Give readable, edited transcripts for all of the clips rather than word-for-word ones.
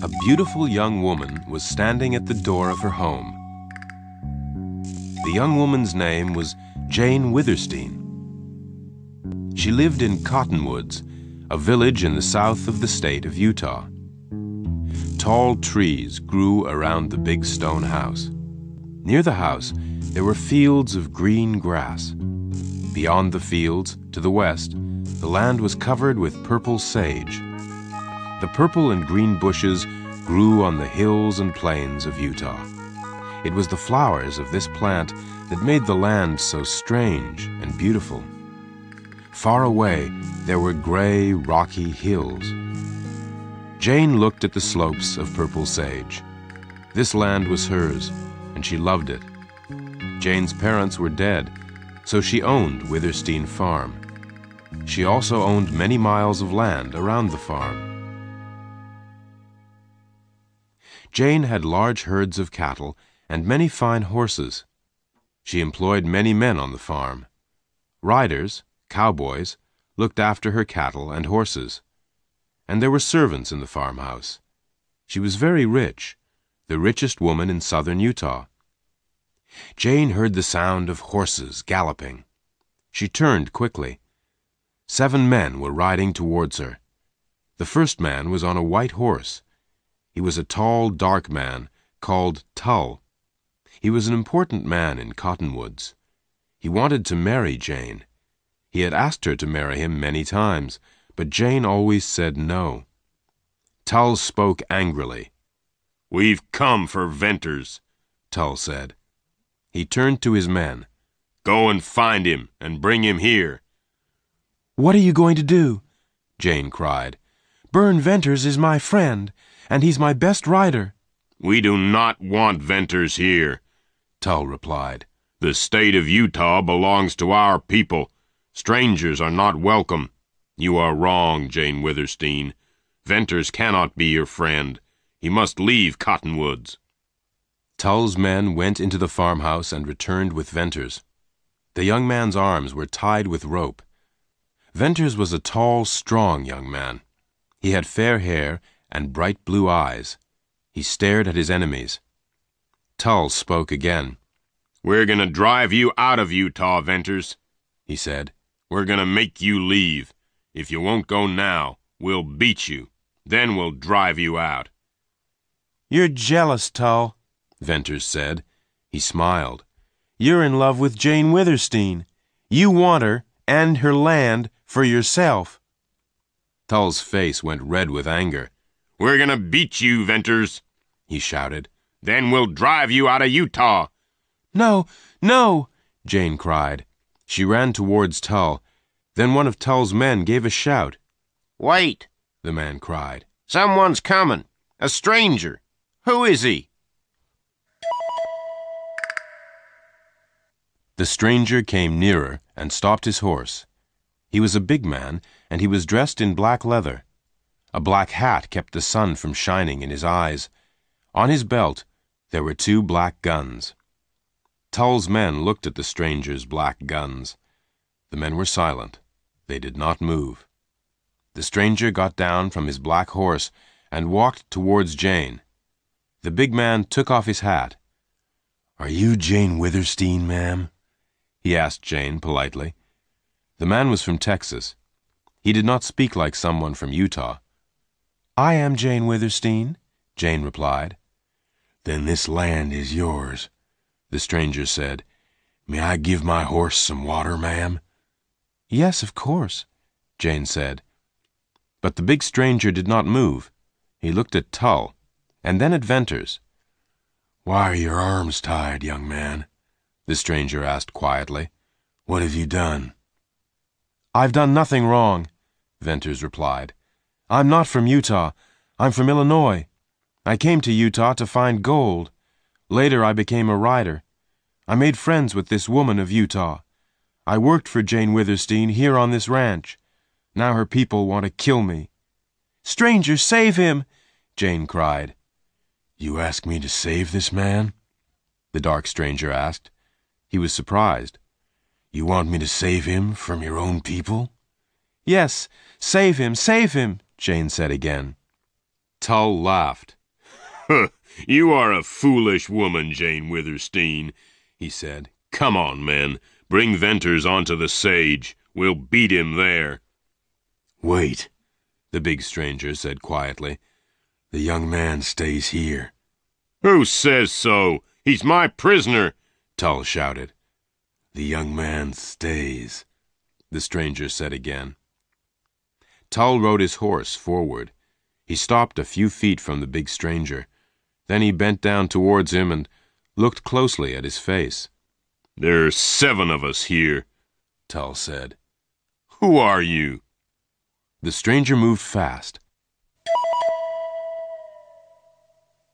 A beautiful young woman was standing at the door of her home. The young woman's name was Jane Witherstein. She lived in Cottonwoods, a village in the south of the state of Utah. Tall trees grew around the big stone house. Near the house, there were fields of green grass. Beyond the fields, to the west, the land was covered with purple sage. The purple and green bushes grew on the hills and plains of Utah. It was the flowers of this plant that made the land so strange and beautiful. Far away, there were gray, rocky hills. Jane looked at the slopes of purple sage. This land was hers, and she loved it. Jane's parents were dead, so she owned Witherstein Farm. She also owned many miles of land around the farm. Jane had large herds of cattle and many fine horses. She employed many men on the farm. Riders, cowboys, looked after her cattle and horses. And there were servants in the farmhouse. She was very rich, the richest woman in southern Utah. Jane heard the sound of horses galloping. She turned quickly. 7 men were riding towards her. The first man was on a white horse. He was a tall, dark man called Tull. He was an important man in Cottonwoods. He wanted to marry Jane. He had asked her to marry him many times, but Jane always said no. Tull spoke angrily. "We've come for Venters," Tull said. He turned to his men. "Go and find him and bring him here." "What are you going to do?" Jane cried. "Burn Venters is my friend, and he's my best rider." "We do not want Venters here," Tull replied. "The state of Utah belongs to our people. Strangers are not welcome. You are wrong, Jane Witherstein. Venters cannot be your friend. He must leave Cottonwoods." Tull's men went into the farmhouse and returned with Venters. The young man's arms were tied with rope. Venters was a tall, strong young man. He had fair hair and bright blue eyes. He stared at his enemies. Tull spoke again. "We're going to drive you out of Utah, Venters," he said. "We're going to make you leave. If you won't go now, we'll beat you. Then we'll drive you out." "You're jealous, Tull," Venters said. He smiled. "You're in love with Jane Witherstein. You want her and her land for yourself." Tull's face went red with anger. "We're going to beat you, Venters," he shouted. "Then we'll drive you out of Utah." "No, no!" Jane cried. She ran towards Tull. Then one of Tull's men gave a shout. "Wait!" the man cried. "Someone's coming. A stranger. Who is he?" The stranger came nearer and stopped his horse. He was a big man, and he was dressed in black leather. A black hat kept the sun from shining in his eyes. On his belt, there were 2 black guns. Tull's men looked at the stranger's black guns. The men were silent. They did not move. The stranger got down from his black horse and walked towards Jane. The big man took off his hat. "Are you Jane Witherstein, ma'am?" he asked Jane politely. The man was from Texas. He did not speak like someone from Utah. "I am Jane Witherstein," Jane replied. "Then this land is yours," the stranger said. "May I give my horse some water, ma'am?" "Yes, of course," Jane said. But the big stranger did not move. He looked at Tull, and then at Venters. "Why are your arms tied, young man?" the stranger asked quietly. "What have you done?" "I've done nothing wrong," Venters replied. "I'm not from Utah. I'm from Illinois. I came to Utah to find gold. Later I became a rider. I made friends with this woman of Utah. I worked for Jane Witherstein here on this ranch. Now her people want to kill me." "Stranger, save him!" Jane cried. "You ask me to save this man?" the dark stranger asked. He was surprised. "You want me to save him from your own people?" "Yes, save him, Jane said again. Tull laughed. You are a foolish woman, Jane Withersteen, he said. Come on, men. Bring Venters onto the sage. We'll beat him there. Wait, the big stranger said quietly. The young man stays here. Who says so? He's my prisoner, Tull shouted. The young man stays, the stranger said again. Tull rode his horse forward. He stopped a few feet from the big stranger. Then he bent down towards him and looked closely at his face. There's 7 of us here, Tull said. Who are you? The stranger moved fast.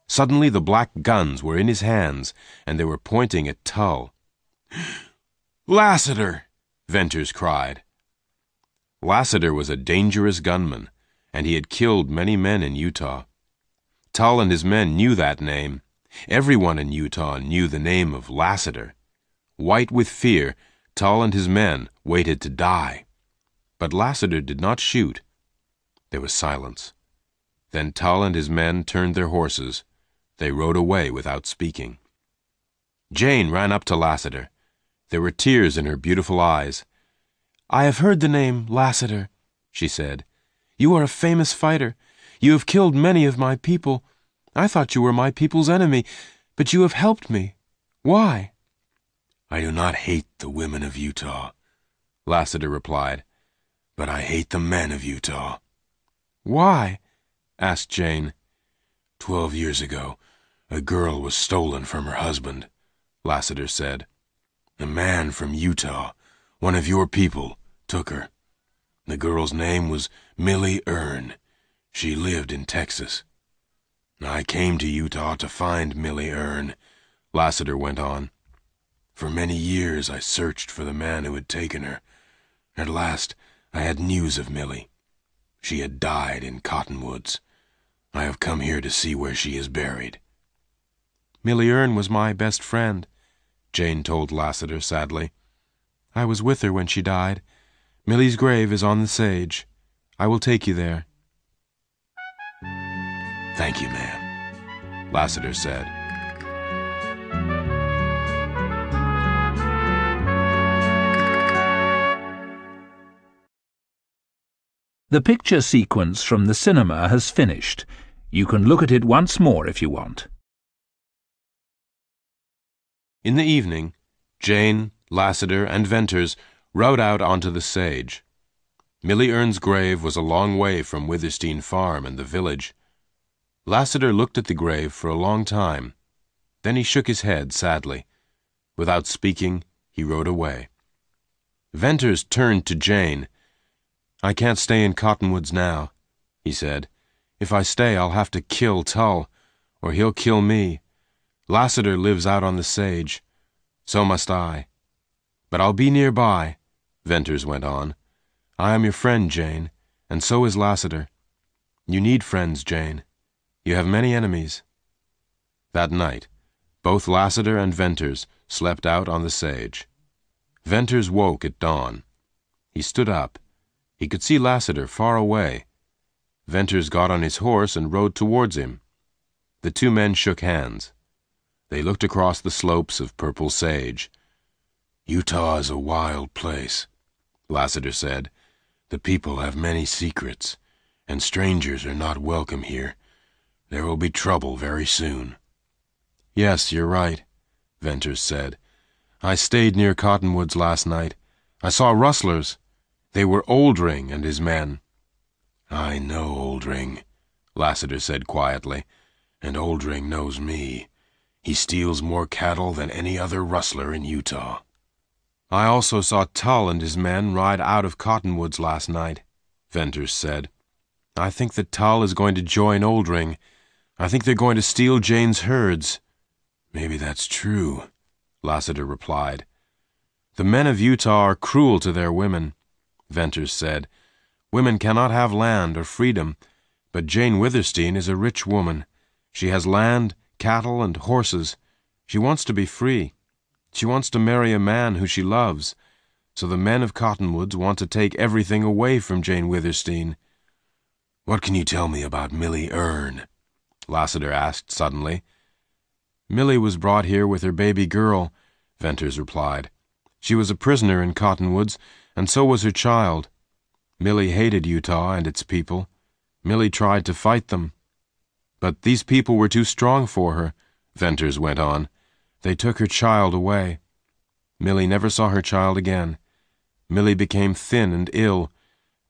Suddenly the black guns were in his hands, and they were pointing at Tull. Lassiter! Venters cried. Lassiter was a dangerous gunman, and he had killed many men in Utah. Tull and his men knew that name. Everyone in Utah knew the name of Lassiter. White with fear, Tull and his men waited to die. But Lassiter did not shoot. There was silence. Then Tull and his men turned their horses. They rode away without speaking. Jane ran up to Lassiter. There were tears in her beautiful eyes. I have heard the name Lassiter, she said. You are a famous fighter. You have killed many of my people. I thought you were my people's enemy, but you have helped me. Why? I do not hate the women of Utah, Lassiter replied, but I hate the men of Utah. Why? Asked Jane. 12 years ago, a girl was stolen from her husband, Lassiter said. A man from Utah, one of your people, took her. The girl's name was Millie Earn. She lived in Texas. I came to Utah to find Millie Earn, Lassiter went on. For many years I searched for the man who had taken her. At last I had news of Millie. She had died in Cottonwoods. I have come here to see where she is buried. Millie Earn was my best friend, Jane told Lassiter sadly. I was with her when she died. Millie's grave is on the sage. I will take you there. Thank you, ma'am, Lassiter said. The picture sequence from the cinema has finished. You can look at it once more if you want. In the evening, Jane, Lassiter, and Venters rode out onto the sage. Millie Earn's grave was a long way from Withersteen Farm and the village. Lassiter looked at the grave for a long time. Then he shook his head sadly. Without speaking, he rode away. Venters turned to Jane. I can't stay in Cottonwoods now, he said. If I stay, I'll have to kill Tull, or he'll kill me. Lassiter lives out on the sage. So must I. But I'll be nearby, Venters went on. I am your friend, Jane, and so is Lassiter. You need friends, Jane. You have many enemies. That night, both Lassiter and Venters slept out on the sage. Venters woke at dawn. He stood up. He could see Lassiter far away. Venters got on his horse and rode towards him. The two men shook hands. They looked across the slopes of purple sage. Utah is a wild place, Lassiter said. The people have many secrets, and strangers are not welcome here. There will be trouble very soon. Yes, you're right, Venters said. I stayed near Cottonwoods last night. I saw rustlers. They were Oldring and his men. I know Oldring, Lassiter said quietly, and Oldring knows me. He steals more cattle than any other rustler in Utah. I also saw Tull and his men ride out of Cottonwoods last night, Venters said. I think that Tull is going to join Oldring. I think they're going to steal Jane's herds. Maybe that's true, Lassiter replied. The men of Utah are cruel to their women, Venters said. Women cannot have land or freedom, but Jane Withersteen is a rich woman. She has land, cattle, and horses. She wants to be free. She wants to marry a man who she loves. So the men of Cottonwoods want to take everything away from Jane Withersteen. What can you tell me about Millie Erne? Lassiter asked suddenly. Millie was brought here with her baby girl, Venters replied. She was a prisoner in Cottonwoods, and so was her child. Millie hated Utah and its people. Millie tried to fight them. But these people were too strong for her, Venters went on. They took her child away. Millie never saw her child again. Millie became thin and ill.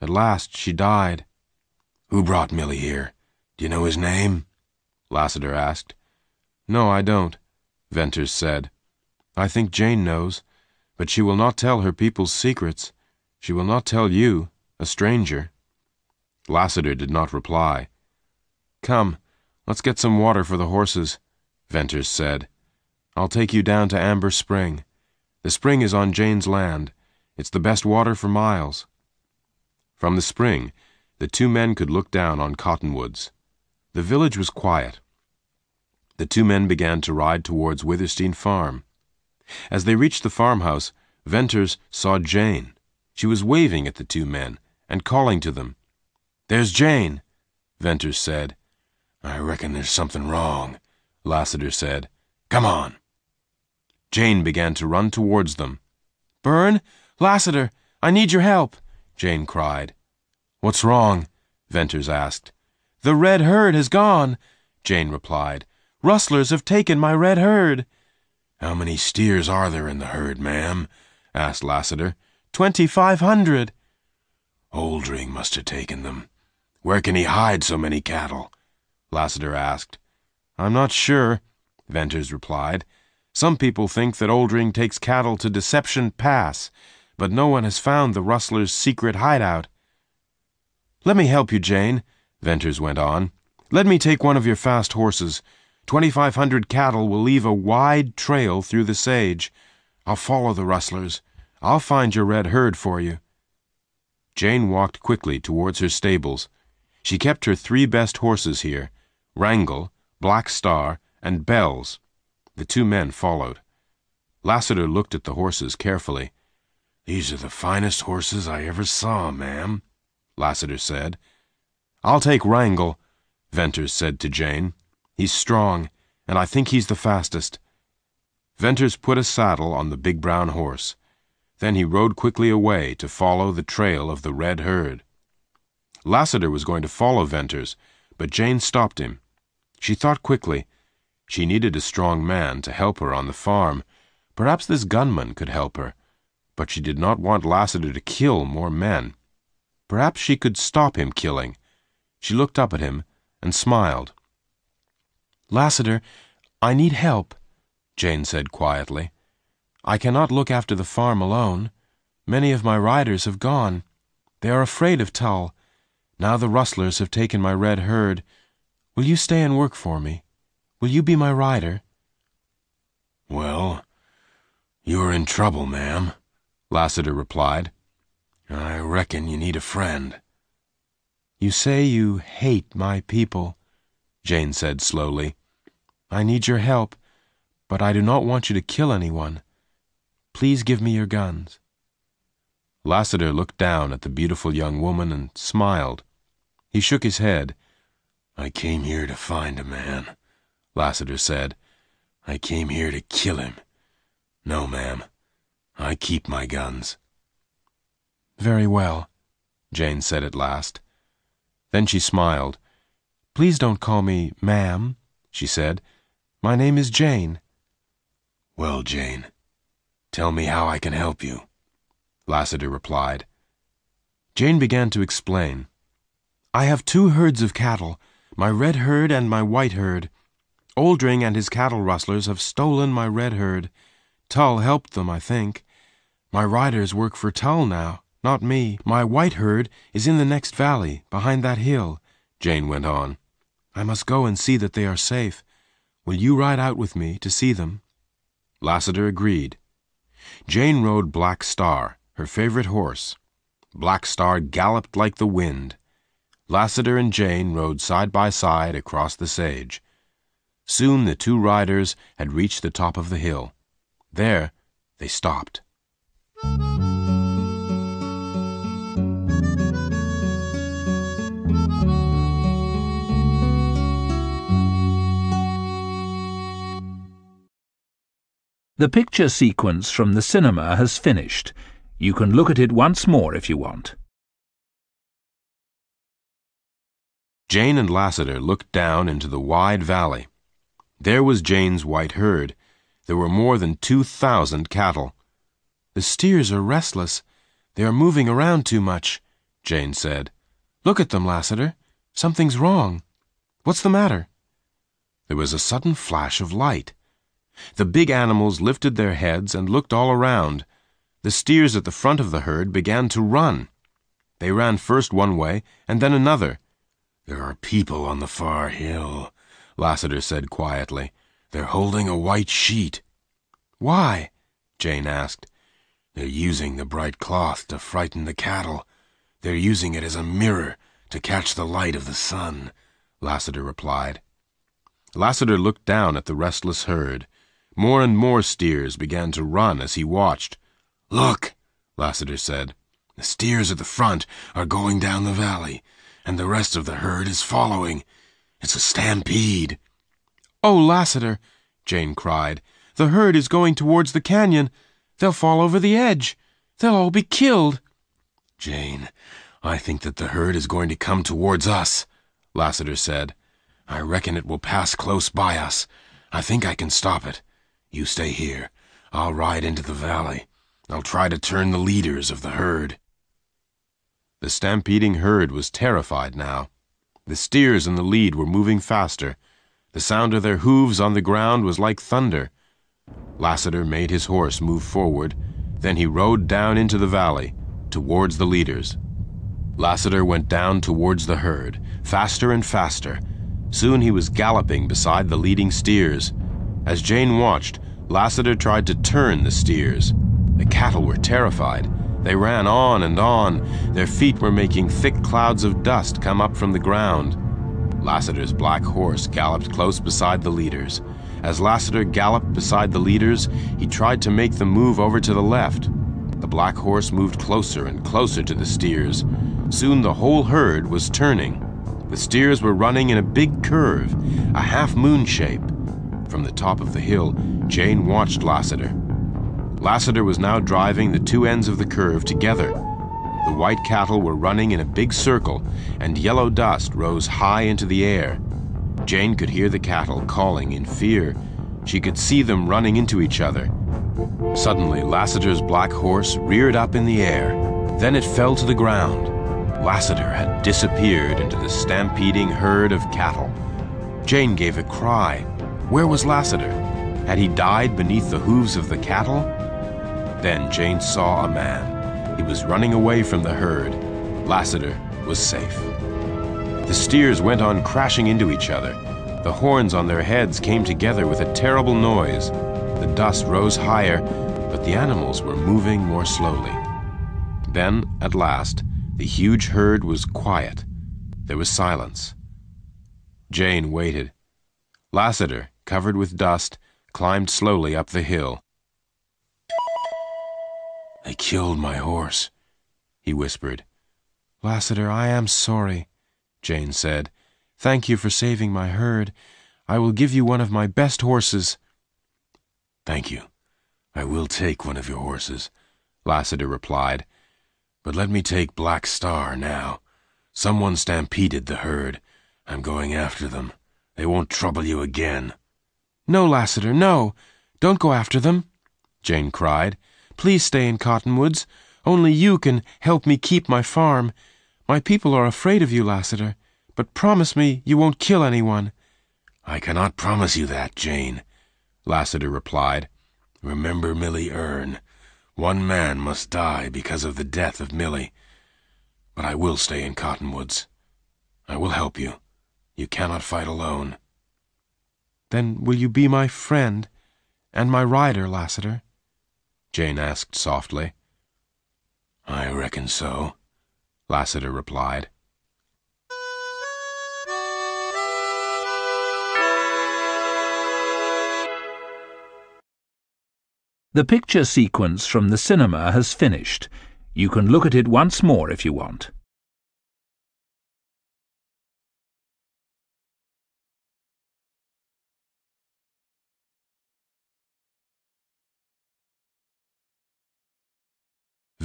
At last she died. Who brought Millie here? Do you know his name? Lassiter asked. No, I don't, Venters said. I think Jane knows, but she will not tell her people's secrets. She will not tell you, a stranger. Lassiter did not reply. Come, let's get some water for the horses, Venters said. I'll take you down to Amber Spring. The spring is on Jane's land. It's the best water for miles. From the spring, the two men could look down on Cottonwoods. The village was quiet. The two men began to ride towards Withersteen Farm. As they reached the farmhouse, Venters saw Jane. She was waving at the two men and calling to them. There's Jane, Venters said. I reckon there's something wrong, Lassiter said. Come on. Jane began to run towards them. Byrne, Lassiter, I need your help, Jane cried. What's wrong? Venters asked. The red herd has gone, Jane replied. Rustlers have taken my red herd. How many steers are there in the herd, ma'am? Asked Lassiter. 2,500. Oldring must have taken them. Where can he hide so many cattle? Lassiter asked. I'm not sure, Venters replied. Some people think that Oldring takes cattle to Deception Pass, but no one has found the rustlers' secret hideout. Let me help you, Jane, Venters went on. Let me take one of your fast horses. 2,500 cattle will leave a wide trail through the sage. I'll follow the rustlers. I'll find your red herd for you. Jane walked quickly towards her stables. She kept her 3 best horses here, Wrangle, Black Star, and Bells. The two men followed. Lassiter looked at the horses carefully. These are the finest horses I ever saw, ma'am, Lassiter said. I'll take Wrangle, Venters said to Jane. He's strong, and I think he's the fastest. Venters put a saddle on the big brown horse. Then he rode quickly away to follow the trail of the red herd. Lassiter was going to follow Venters, but Jane stopped him. She thought quickly. She needed a strong man to help her on the farm. Perhaps this gunman could help her, but she did not want Lassiter to kill more men. Perhaps she could stop him killing. She looked up at him and smiled. Lassiter, I need help, Jane said quietly. I cannot look after the farm alone. Many of my riders have gone. They are afraid of Tull. Now the rustlers have taken my red herd. Will you stay and work for me? Will you be my rider? Well, you're in trouble, ma'am, Lassiter replied. I reckon you need a friend. You say you hate my people, Jane said slowly. I need your help, but I do not want you to kill anyone. Please give me your guns. Lassiter looked down at the beautiful young woman and smiled. He shook his head. I came here to find a man, Lassiter said. I came here to kill him. No, ma'am. I keep my guns. Very well, Jane said at last. Then she smiled. Please don't call me ma'am, she said. My name is Jane. Well, Jane, tell me how I can help you, Lassiter replied. Jane began to explain. I have 2 herds of cattle, my red herd and my white herd. Oldring and his cattle rustlers have stolen my red herd. Tull helped them, I think. My riders work for Tull now, not me. My white herd is in the next valley, behind that hill, Jane went on. I must go and see that they are safe. Will you ride out with me to see them? Lassiter agreed. Jane rode Black Star, her favorite horse. Black Star galloped like the wind. Lassiter and Jane rode side by side across the sage. Soon the 2 riders had reached the top of the hill. There they stopped. The picture sequence from the cinema has finished. You can look at it once more if you want. Jane and Lassiter looked down into the wide valley. There was Jane's white herd. There were more than 2,000 cattle. The steers are restless. They are moving around too much, Jane said. Look at them, Lassiter. Something's wrong. What's the matter? There was a sudden flash of light. The big animals lifted their heads and looked all around. The steers at the front of the herd began to run. They ran first one way and then another. There are people on the far hill, Lassiter said quietly. They're holding a white sheet. Why? Jane asked. They're using the bright cloth to frighten the cattle. They're using it as a mirror to catch the light of the sun, Lassiter replied. Lassiter looked down at the restless herd. More and more steers began to run as he watched. Look, Lassiter said. The steers at the front are going down the valley, and the rest of the herd is following. It's a stampede. Oh, Lassiter, Jane cried. The herd is going towards the canyon. They'll fall over the edge. They'll all be killed. Jane, I think that the herd is going to come towards us, Lassiter said. I reckon it will pass close by us. I think I can stop it. You stay here. I'll ride into the valley. I'll try to turn the leaders of the herd. The stampeding herd was terrified now. The steers in the lead were moving faster. The sound of their hooves on the ground was like thunder. Lassiter made his horse move forward. Then he rode down into the valley, towards the leaders. Lassiter went down towards the herd, faster and faster. Soon he was galloping beside the leading steers. As Jane watched, Lassiter tried to turn the steers. The cattle were terrified. They ran on and on. Their feet were making thick clouds of dust come up from the ground. Lassiter's black horse galloped close beside the leaders. As Lassiter galloped beside the leaders, he tried to make them move over to the left. The black horse moved closer and closer to the steers. Soon the whole herd was turning. The steers were running in a big curve, a half-moon shape. From the top of the hill, Jane watched Lassiter. Lassiter was now driving the two ends of the curve together. The white cattle were running in a big circle, and yellow dust rose high into the air. Jane could hear the cattle calling in fear. She could see them running into each other. Suddenly, Lassiter's black horse reared up in the air. Then it fell to the ground. Lassiter had disappeared into the stampeding herd of cattle. Jane gave a cry. Where was Lassiter? Had he died beneath the hooves of the cattle? Then Jane saw a man. He was running away from the herd. Lassiter was safe. The steers went on crashing into each other. The horns on their heads came together with a terrible noise. The dust rose higher, but the animals were moving more slowly. Then, at last, the huge herd was quiet. There was silence. Jane waited. Lassiter, covered with dust, climbed slowly up the hill. They killed my horse, he whispered. Lassiter, I am sorry, Jane said. Thank you for saving my herd. I will give you one of my best horses. Thank you. I will take one of your horses, Lassiter replied. But let me take Black Star now. Someone stampeded the herd. I'm going after them. They won't trouble you again. No, Lassiter, no. Don't go after them, Jane cried. Please stay in Cottonwoods. Only you can help me keep my farm. My people are afraid of you, Lassiter, but promise me you won't kill anyone. I cannot promise you that, Jane, Lassiter replied. Remember Millie Earn. One man must die because of the death of Millie. But I will stay in Cottonwoods. I will help you. You cannot fight alone. Then will you be my friend and my rider, Lassiter? Jane asked softly. I reckon so, Lassiter replied. The picture sequence from the cinema has finished. You can look at it once more if you want.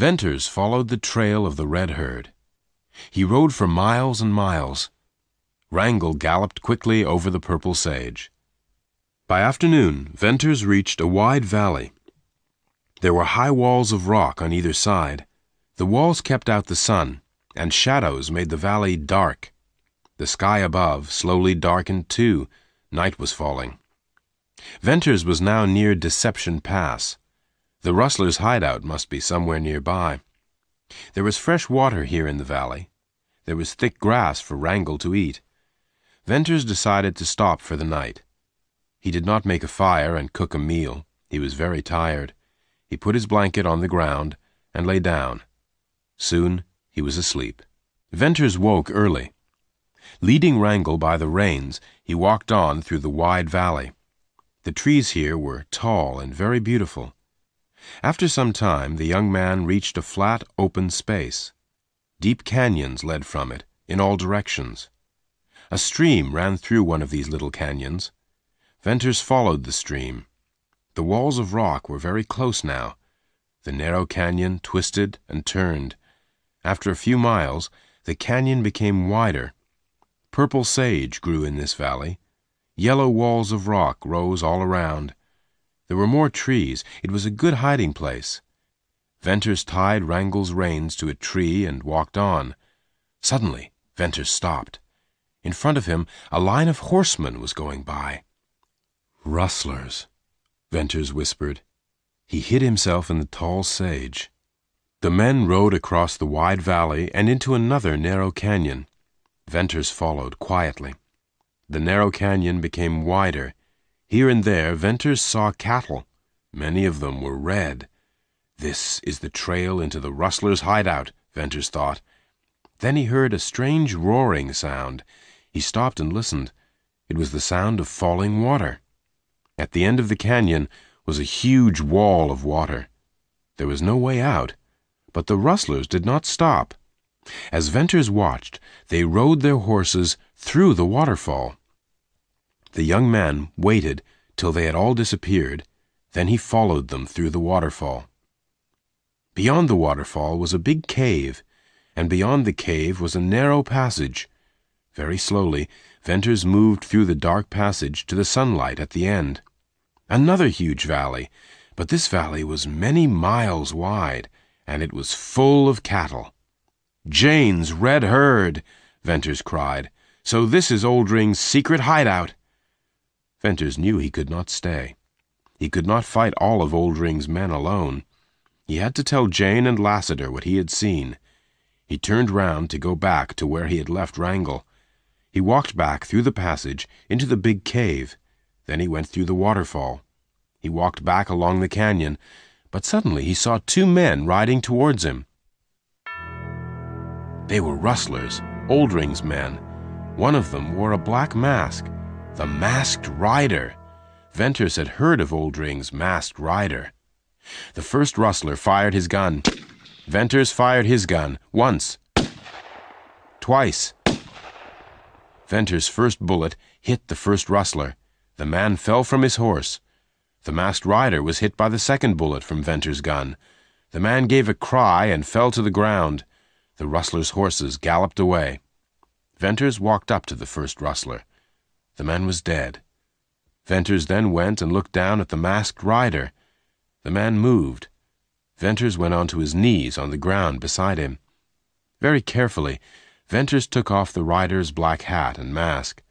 Venters followed the trail of the red herd. He rode for miles and miles. Wrangel galloped quickly over the purple sage. By afternoon, Venters reached a wide valley. There were high walls of rock on either side. The walls kept out the sun, and shadows made the valley dark. The sky above slowly darkened too. Night was falling. Venters was now near Deception Pass. The rustlers' hideout must be somewhere nearby. There was fresh water here in the valley. There was thick grass for Wrangel to eat. Venters decided to stop for the night. He did not make a fire and cook a meal. He was very tired. He put his blanket on the ground and lay down. Soon he was asleep. Venters woke early. Leading Wrangel by the reins, he walked on through the wide valley. The trees here were tall and very beautiful. After some time, the young man reached a flat, open space. Deep canyons led from it, in all directions. A stream ran through one of these little canyons. Venters followed the stream. The walls of rock were very close now. The narrow canyon twisted and turned. After a few miles, the canyon became wider. Purple sage grew in this valley. Yellow walls of rock rose all around. There were more trees. It was a good hiding place. Venters tied Wrangel's reins to a tree and walked on. Suddenly, Venters stopped. In front of him, a line of horsemen was going by. "Rustlers," Venters whispered. He hid himself in the tall sage. The men rode across the wide valley and into another narrow canyon. Venters followed quietly. The narrow canyon became wider. Here and there, Venters saw cattle. Many of them were red. This is the trail into the rustlers' hideout, Venters thought. Then he heard a strange roaring sound. He stopped and listened. It was the sound of falling water. At the end of the canyon was a huge wall of water. There was no way out, but the rustlers did not stop. As Venters watched, they rode their horses through the waterfall. The young man waited till they had all disappeared. Then he followed them through the waterfall. Beyond the waterfall was a big cave, and beyond the cave was a narrow passage. Very slowly, Venters moved through the dark passage to the sunlight at the end. Another huge valley, but this valley was many miles wide, and it was full of cattle. "Jane's red herd!" Venters cried. "So this is Oldring's secret hideout!" Venters knew he could not stay. He could not fight all of Oldring's men alone. He had to tell Jane and Lassiter what he had seen. He turned round to go back to where he had left Wrangel. He walked back through the passage into the big cave. Then he went through the waterfall. He walked back along the canyon, but suddenly he saw two men riding towards him. They were rustlers, Oldring's men. One of them wore a black mask. The Masked Rider. Venters had heard of Oldring's Masked Rider. The first rustler fired his gun. Venters fired his gun, once, twice. Venters' first bullet hit the first rustler. The man fell from his horse. The Masked Rider was hit by the second bullet from Venters' gun. The man gave a cry and fell to the ground. The rustlers' horses galloped away. Venters walked up to the first rustler. The man was dead. Venters then went and looked down at the Masked Rider. The man moved. Venters went onto his knees on the ground beside him. Very carefully, Venters took off the rider's black hat and mask.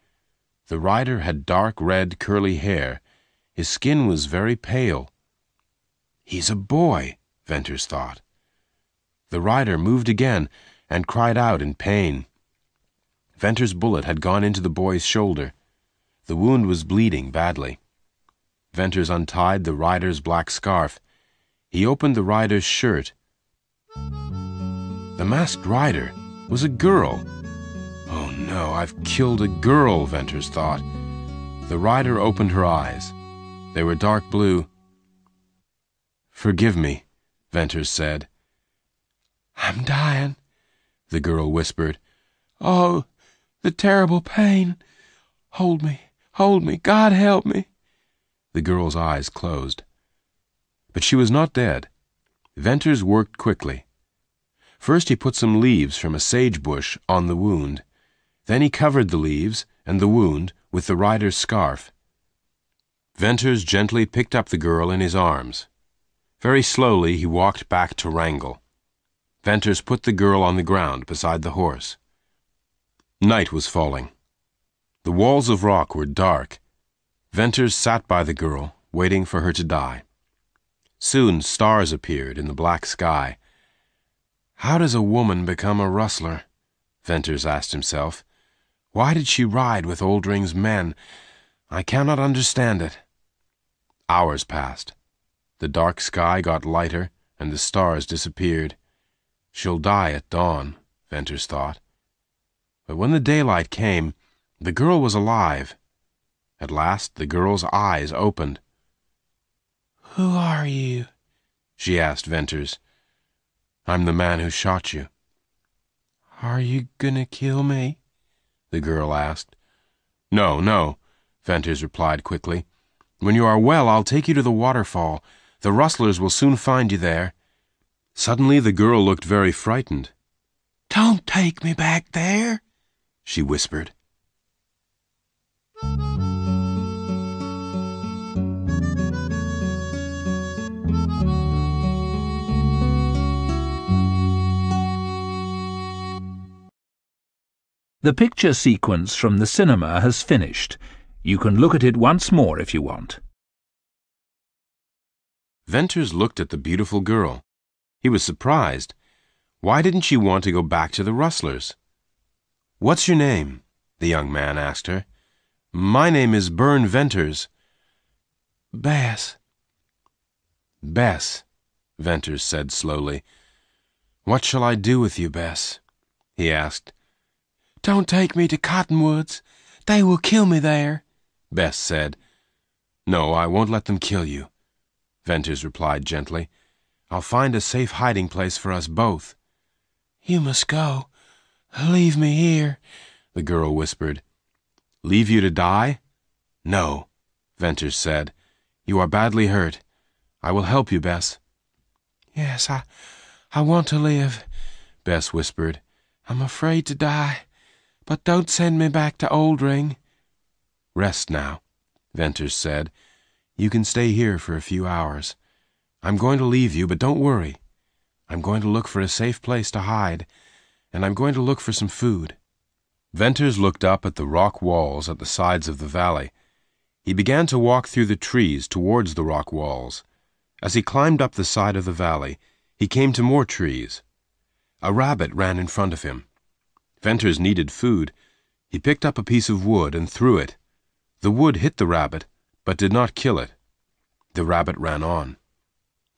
The rider had dark red curly hair. His skin was very pale. "He's a boy," Venters thought. The rider moved again and cried out in pain. Venters' bullet had gone into the boy's shoulder. The wound was bleeding badly. Venters untied the rider's black scarf. He opened the rider's shirt. The Masked Rider was a girl. "Oh no, I've killed a girl," Venters thought. The rider opened her eyes. They were dark blue. "Forgive me," Venters said. "I'm dying," the girl whispered. "Oh, the terrible pain. Hold me, God help me." The girl's eyes closed. But she was not dead. Venters worked quickly. First he put some leaves from a sage bush on the wound. Then he covered the leaves and the wound with the rider's scarf. Venters gently picked up the girl in his arms. Very slowly he walked back to Wrangell. Venters put the girl on the ground beside the horse. Night was falling. The walls of rock were dark. Venters sat by the girl, waiting for her to die. Soon stars appeared in the black sky. How does a woman become a rustler? Venters asked himself. Why did she ride with Oldring's men? I cannot understand it. Hours passed. The dark sky got lighter, and the stars disappeared. She'll die at dawn, Venters thought. But when the daylight came, the girl was alive. At last the girl's eyes opened. Who are you? She asked Venters. I'm the man who shot you. Are you gonna kill me? The girl asked. No, no, Venters replied quickly. When you are well, I'll take you to the waterfall. The rustlers will soon find you there. Suddenly the girl looked very frightened. Don't take me back there, she whispered. The picture sequence from the cinema has finished. You can look at it once more if you want. Venters looked at the beautiful girl. He was surprised. Why didn't she want to go back to the rustlers? What's your name? The young man asked her. My name is Bern Venters. Bess. Bess, Venters said slowly. What shall I do with you, Bess? He asked. Don't take me to Cottonwoods. They will kill me there, Bess said. No, I won't let them kill you, Venters replied gently. I'll find a safe hiding place for us both. You must go. Leave me here, the girl whispered. Leave you to die? No, Venters said. You are badly hurt. I will help you, Bess. Yes, I want to live, Bess whispered. I'm afraid to die. But don't send me back to Oldring. Rest now, Venters said. You can stay here for a few hours. I'm going to leave you, but don't worry. I'm going to look for a safe place to hide, and I'm going to look for some food. Venters looked up at the rock walls at the sides of the valley. He began to walk through the trees towards the rock walls. As he climbed up the side of the valley, he came to more trees. A rabbit ran in front of him. Venters needed food. He picked up a piece of wood and threw it. The wood hit the rabbit, but did not kill it. The rabbit ran on.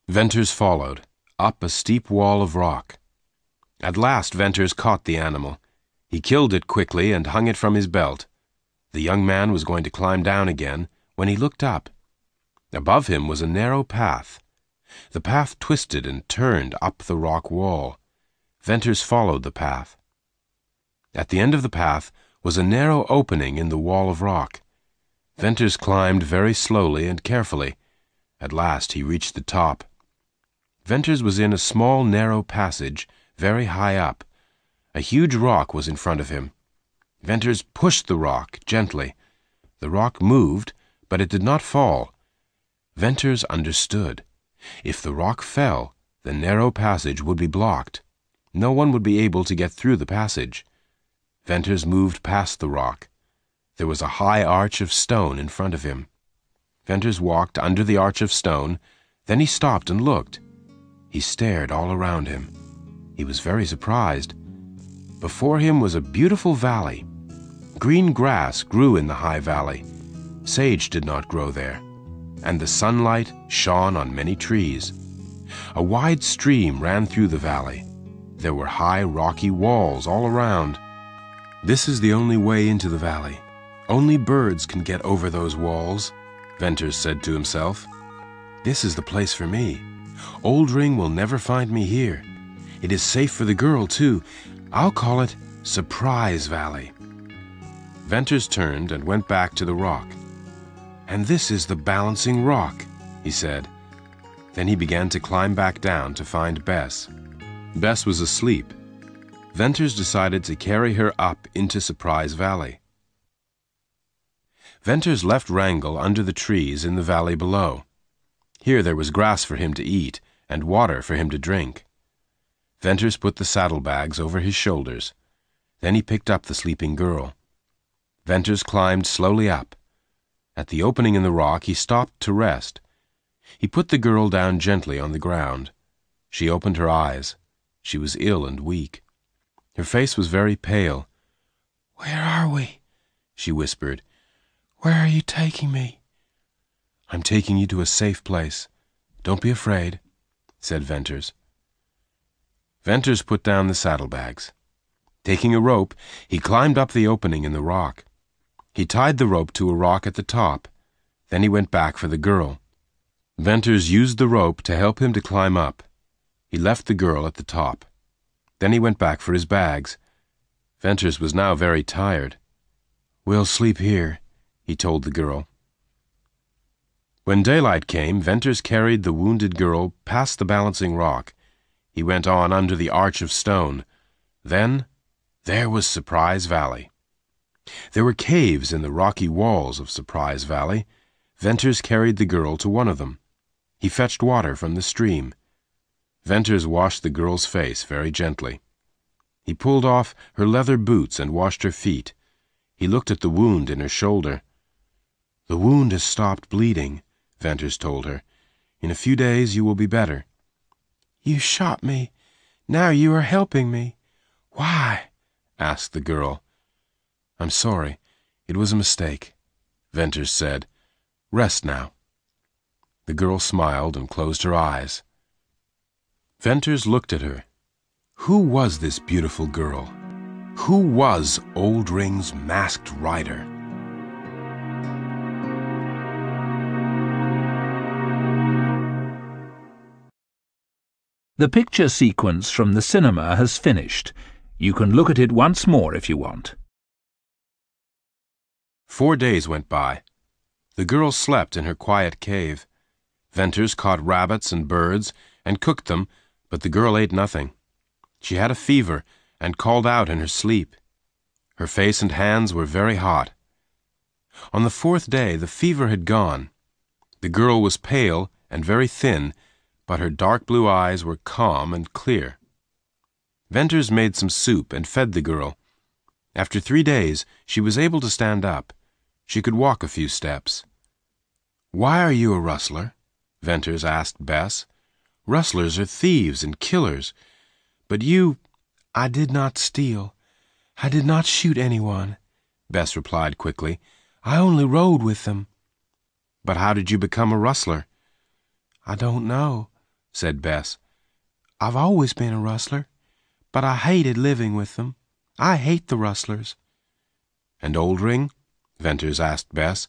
Venters followed, up a steep wall of rock. At last Venters caught the animal. He killed it quickly and hung it from his belt. The young man was going to climb down again when he looked up. Above him was a narrow path. The path twisted and turned up the rock wall. Venters followed the path. At the end of the path was a narrow opening in the wall of rock. Venters climbed very slowly and carefully. At last he reached the top. Venters was in a small narrow passage, very high up. A huge rock was in front of him. Venters pushed the rock gently. The rock moved, but it did not fall. Venters understood. If the rock fell, the narrow passage would be blocked. No one would be able to get through the passage. Venters moved past the rock. There was a high arch of stone in front of him. Venters walked under the arch of stone. Then he stopped and looked. He stared all around him. He was very surprised. Before him was a beautiful valley. Green grass grew in the high valley. Sage did not grow there, and the sunlight shone on many trees. A wide stream ran through the valley. There were high rocky walls all around. This is the only way into the valley. Only birds can get over those walls, Venters said to himself. This is the place for me. Oldring will never find me here. It is safe for the girl, too. I'll call it Surprise Valley. Venters turned and went back to the rock. And this is the balancing rock, he said. Then he began to climb back down to find Bess. Bess was asleep. Venters decided to carry her up into Surprise Valley. Venters left Wrangle under the trees in the valley below. Here there was grass for him to eat and water for him to drink. Venters put the saddlebags over his shoulders. Then he picked up the sleeping girl. Venters climbed slowly up. At the opening in the rock, he stopped to rest. He put the girl down gently on the ground. She opened her eyes. She was ill and weak. Her face was very pale. "Where are we?" she whispered. "Where are you taking me?" "I'm taking you to a safe place. Don't be afraid," said Venters. Venters put down the saddlebags. Taking a rope, he climbed up the opening in the rock. He tied the rope to a rock at the top. Then he went back for the girl. Venters used the rope to help him to climb up. He left the girl at the top. Then he went back for his bags. Venters was now very tired. "We'll sleep here," he told the girl. When daylight came, Venters carried the wounded girl past the balancing rock. He went on under the arch of stone. Then there was Surprise Valley. There were caves in the rocky walls of Surprise Valley. Venters carried the girl to one of them. He fetched water from the stream. Venters washed the girl's face very gently. He pulled off her leather boots and washed her feet. He looked at the wound in her shoulder. "The wound has stopped bleeding," Venters told her. "In a few days you will be better." "You shot me. Now you are helping me. Why?" asked the girl. "I'm sorry. It was a mistake," Venters said. "Rest now." The girl smiled and closed her eyes. Venters looked at her. Who was this beautiful girl? Who was Oldring's masked rider? The picture sequence from the cinema has finished. You can look at it once more if you want. 4 days went by. The girl slept in her quiet cave. Venters caught rabbits and birds and cooked them, but the girl ate nothing. She had a fever and called out in her sleep. Her face and hands were very hot. On the 4th day, the fever had gone. The girl was pale and very thin, but her dark blue eyes were calm and clear. Venters made some soup and fed the girl. After 3 days, she was able to stand up. She could walk a few steps. "Why are you a rustler?" Venters asked Bess. "Rustlers are thieves and killers. But you—" "I did not steal. I did not shoot anyone," Bess replied quickly. "I only rode with them." "But how did you become a rustler?" "I don't know," said Bess. "I've always been a rustler, but I hated living with them. I hate the rustlers." "And Oldring?" Venters asked Bess.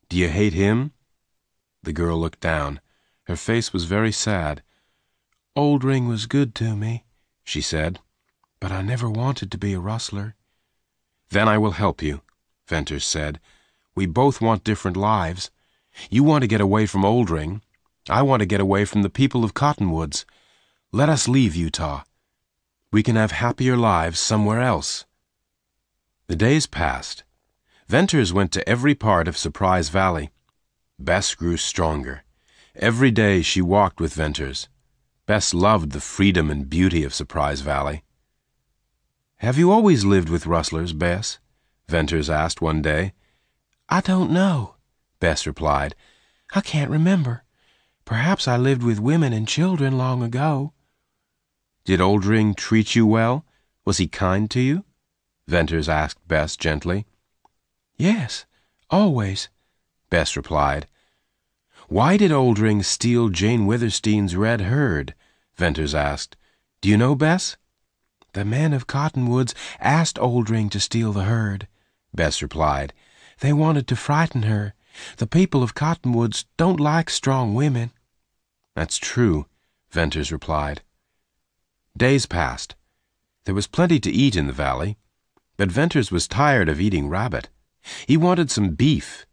"Do you hate him?" The girl looked down. Her face was very sad. "Oldring was good to me," she said, "but I never wanted to be a rustler." "Then I will help you," Venters said. "We both want different lives. You want to get away from Oldring. I want to get away from the people of Cottonwoods. Let us leave Utah. We can have happier lives somewhere else." The days passed. Venters went to every part of Surprise Valley. Bess grew stronger. Every day she walked with Venters. Bess loved the freedom and beauty of Surprise Valley. "Have you always lived with rustlers, Bess?" Venters asked one day. "I don't know," Bess replied. "I can't remember. Perhaps I lived with women and children long ago." "Did Oldring treat you well? Was he kind to you?" Venters asked Bess gently. "Yes, always," Bess replied. "Why did Oldring steal Jane Withersteen's red herd?" Venters asked. "Do you know, Bess?" "The men of Cottonwoods asked Oldring to steal the herd," Bess replied. "They wanted to frighten her. The people of Cottonwoods don't like strong women." "That's true," Venters replied. Days passed. There was plenty to eat in the valley, but Venters was tired of eating rabbit. He wanted some beef.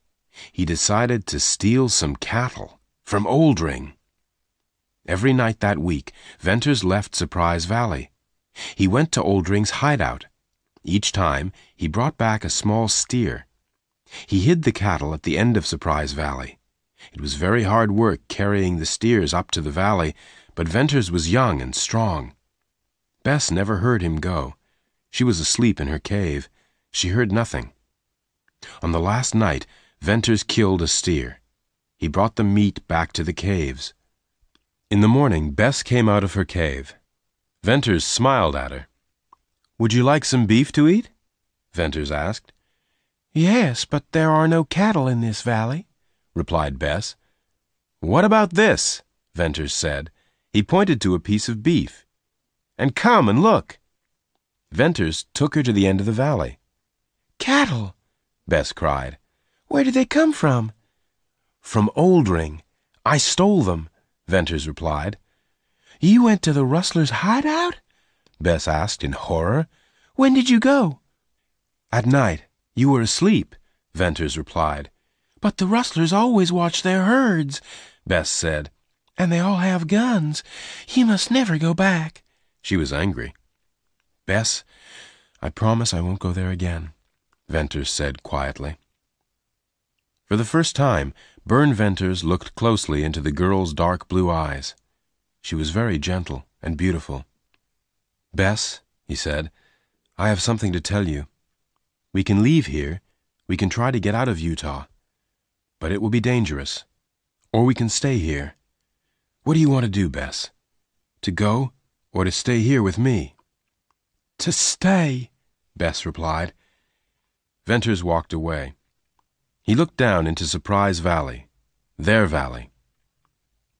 He decided to steal some cattle from Oldring. Every night that week, Venters left Surprise Valley. He went to Oldring's hideout. Each time, he brought back a small steer. He hid the cattle at the end of Surprise Valley. It was very hard work carrying the steers up to the valley, but Venters was young and strong. Bess never heard him go. She was asleep in her cave. She heard nothing. On the last night, Venters killed a steer. He brought the meat back to the caves. In the morning, Bess came out of her cave. Venters smiled at her. "Would you like some beef to eat?" Venters asked. "Yes, but there are no cattle in this valley," replied Bess. "What about this?" Venters said. He pointed to a piece of beef. "And come and look." Venters took her to the end of the valley. "Cattle!" Bess cried. "Where did they come from?" "From Oldring. I stole them," Venters replied. "You went to the rustler's hideout?" Bess asked in horror. "When did you go?" "At night. You were asleep," Venters replied. "But the rustlers always watch their herds," Bess said. "And they all have guns. You must never go back." She was angry. "Bess, I promise I won't go there again," Venters said quietly. For the first time, Bern Venters looked closely into the girl's dark blue eyes. She was very gentle and beautiful. "Bess," he said, "I have something to tell you. We can leave here. We can try to get out of Utah. But it will be dangerous. Or we can stay here. What do you want to do, Bess? To go, or to stay here with me?" "To stay," Bess replied. Venters walked away. He looked down into Surprise Valley, their valley.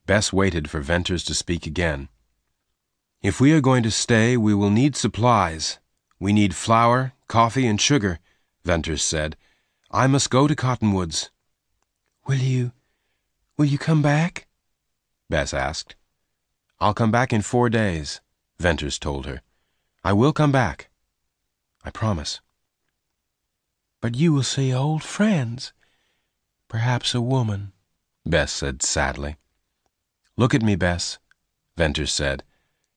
Bess waited for Venters to speak again. "If we are going to stay, we will need supplies. We need flour, coffee, and sugar," Venters said. "I must go to Cottonwoods." Will you come back?" Bess asked. "I'll come back in 4 days," Venters told her. "I will come back. I promise." "But you will see old friends. Perhaps a woman," Bess said sadly. "Look at me, Bess," Venters said.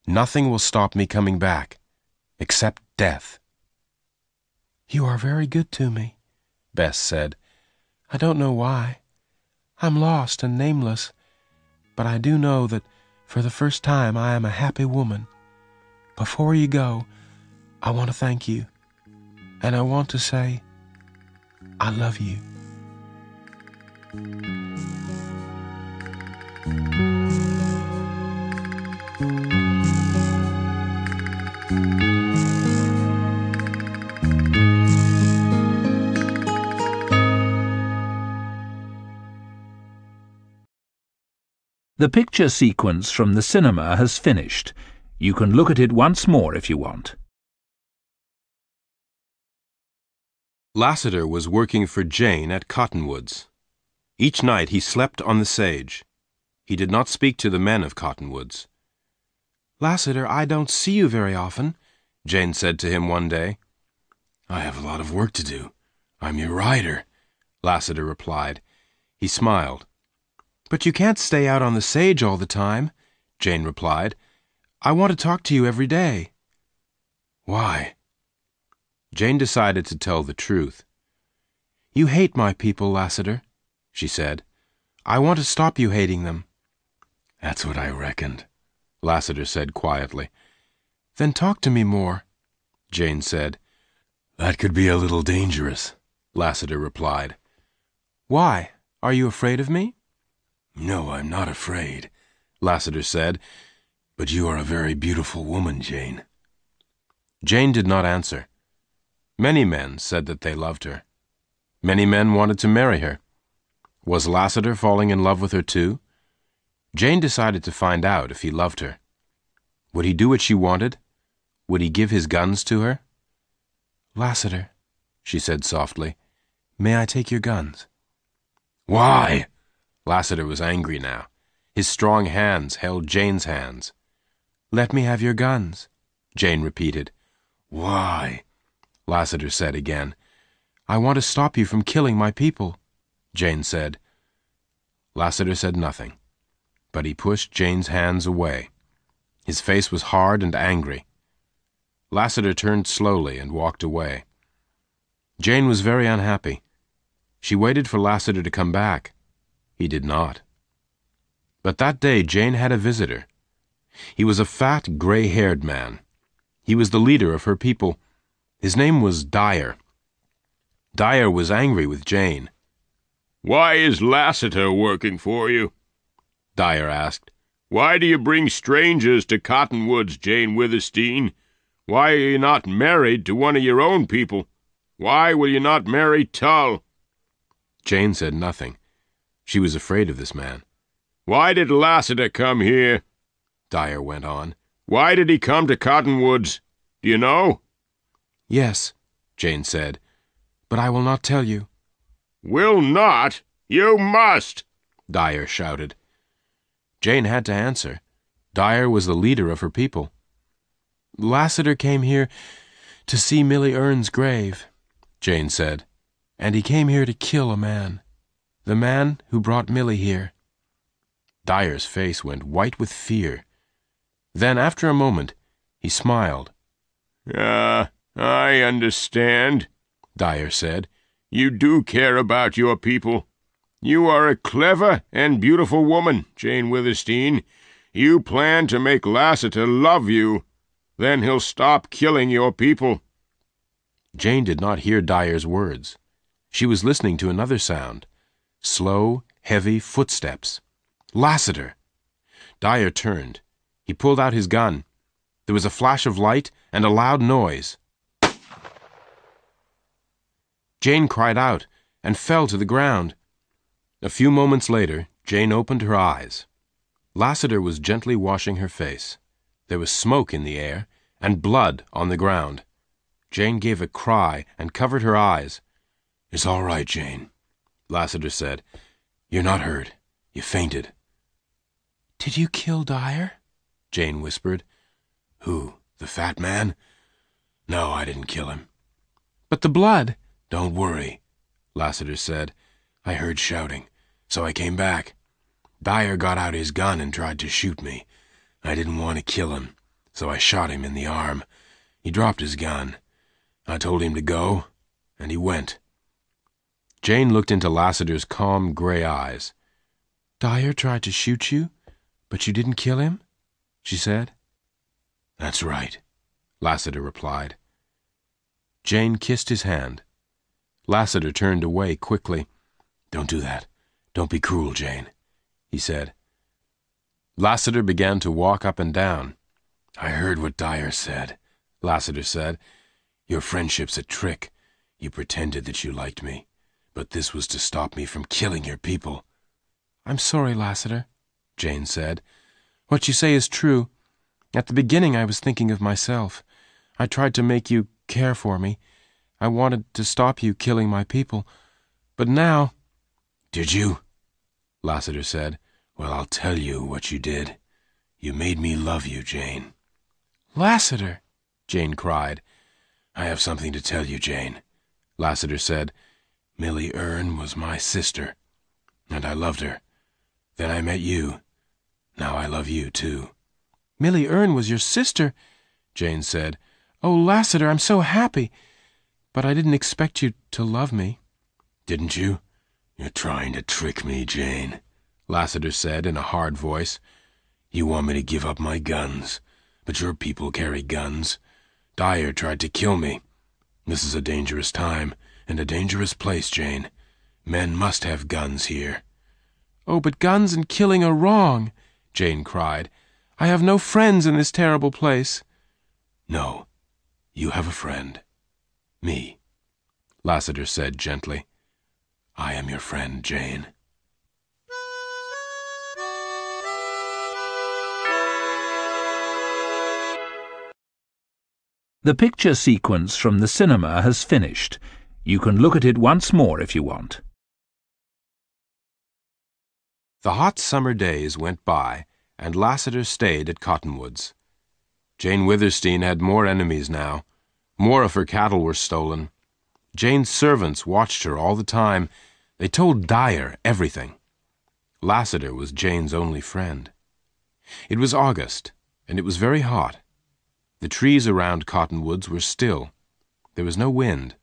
"Nothing will stop me coming back, except death." "You are very good to me," Bess said. "I don't know why. I'm lost and nameless, but I do know that for the first time I am a happy woman. Before you go, I want to thank you, and I want to say, I love you." The picture sequence from the cinema has finished. You can look at it once more if you want. Lassiter was working for Jane at Cottonwoods. Each night he slept on the sage. He did not speak to the men of Cottonwoods. "Lassiter, I don't see you very often," Jane said to him one day. "I have a lot of work to do. I'm your rider," Lassiter replied. He smiled. "But you can't stay out on the sage all the time," Jane replied. "I want to talk to you every day." "Why?" Jane decided to tell the truth. "You hate my people, Lassiter," she said. "I want to stop you hating them." "That's what I reckoned," Lassiter said quietly. "Then talk to me more," Jane said. "That could be a little dangerous," Lassiter replied. "Why? Are you afraid of me?" "No, I'm not afraid," Lassiter said. "But you are a very beautiful woman, Jane." Jane did not answer. Many men said that they loved her. Many men wanted to marry her. Was Lassiter falling in love with her too? Jane decided to find out if he loved her. Would he do what she wanted? Would he give his guns to her? "Lassiter," she said softly, "may I take your guns?" "Why?" Lassiter was angry now. His strong hands held Jane's hands. "Let me have your guns," Jane repeated. "Why?" Lassiter said again. "I want to stop you from killing my people," Jane said. Lassiter said nothing. but he pushed Jane's hands away. His face was hard and angry. Lassiter turned slowly and walked away. Jane was very unhappy. She waited for Lassiter to come back. He did not. But that day Jane had a visitor. He was a fat, gray-haired man. He was the leader of her people. His name was Dyer. Dyer was angry with Jane. "Why is Lassiter working for you?" Dyer asked. "Why do you bring strangers to Cottonwoods, Jane Withersteen? Why are you not married to one of your own people? Why will you not marry Tull?" Jane said nothing. She was afraid of this man. "Why did Lassiter come here?" Dyer went on. "Why did he come to Cottonwoods? Do you know?" Yes, Jane said. but I will not tell you. "Will not? You must!" Dyer shouted. Jane had to answer. Dyer was the leader of her people. Lassiter came here to see Millie Earn's grave, Jane said. and he came here to kill a man. The man who brought Millie here. Dyer's face went white with fear. Then, after a moment, he smiled. I understand," Dyer said. "You do care about your people. You are a clever and beautiful woman, Jane Withersteen. You plan to make Lassiter love you. Then he'll stop killing your people." Jane did not hear Dyer's words. She was listening to another sound. Slow, heavy footsteps. Lassiter! Dyer turned. He pulled out his gun. There was a flash of light and a loud noise. Jane cried out and fell to the ground. A few moments later, Jane opened her eyes. Lassiter was gently washing her face. There was smoke in the air and blood on the ground. Jane gave a cry and covered her eyes. "It's all right, Jane," Lassiter said. "You're not hurt. You fainted." Did you kill Dyer? Jane whispered. "Who? The fat man? No, I didn't kill him." But the blood. "Don't worry," Lassiter said. "I heard shouting, so I came back. Dyer got out his gun and tried to shoot me. I didn't want to kill him, so I shot him in the arm. He dropped his gun. I told him to go, and he went." Jane looked into Lassiter's calm gray eyes. Dyer tried to shoot you, but you didn't kill him? She said. "That's right," Lassiter replied. Jane kissed his hand. Lassiter turned away quickly. "Don't do that. Don't be cruel, Jane," he said. Lassiter began to walk up and down. "I heard what Dyer said," Lassiter said. "Your friendship's a trick. You pretended that you liked me, but this was to stop me from killing your people." I'm sorry, Lassiter, Jane said. What you say is true. At the beginning I was thinking of myself. I tried to make you care for me. I wanted to stop you killing my people. But now... "Did you?" Lassiter said. "Well, I'll tell you what you did. You made me love you, Jane." Lassiter, Jane cried. "I have something to tell you, Jane," Lassiter said. "Millie Earn was my sister, and I loved her. Then I met you. Now I love you, too." Millie Earn was your sister, Jane said. Oh, Lassiter, I'm so happy. But I didn't expect you to love me. "Didn't you? You're trying to trick me, Jane," Lassiter said in a hard voice. "You want me to give up my guns, but your people carry guns. Dyer tried to kill me. This is a dangerous time and a dangerous place, Jane. Men must have guns here." Oh, but guns and killing are wrong, Jane cried. I have no friends in this terrible place. "No, you have a friend. Me," Lassiter said gently. "I am your friend, Jane." The picture sequence from the cinema has finished. You can look at it once more if you want. The hot summer days went by, and Lassiter stayed at Cottonwoods. Jane Withersteen had more enemies now. More of her cattle were stolen. Jane's servants watched her all the time. They told Dyer everything. Lassiter was Jane's only friend. It was August, and it was very hot. The trees around Cottonwoods were still. There was no wind.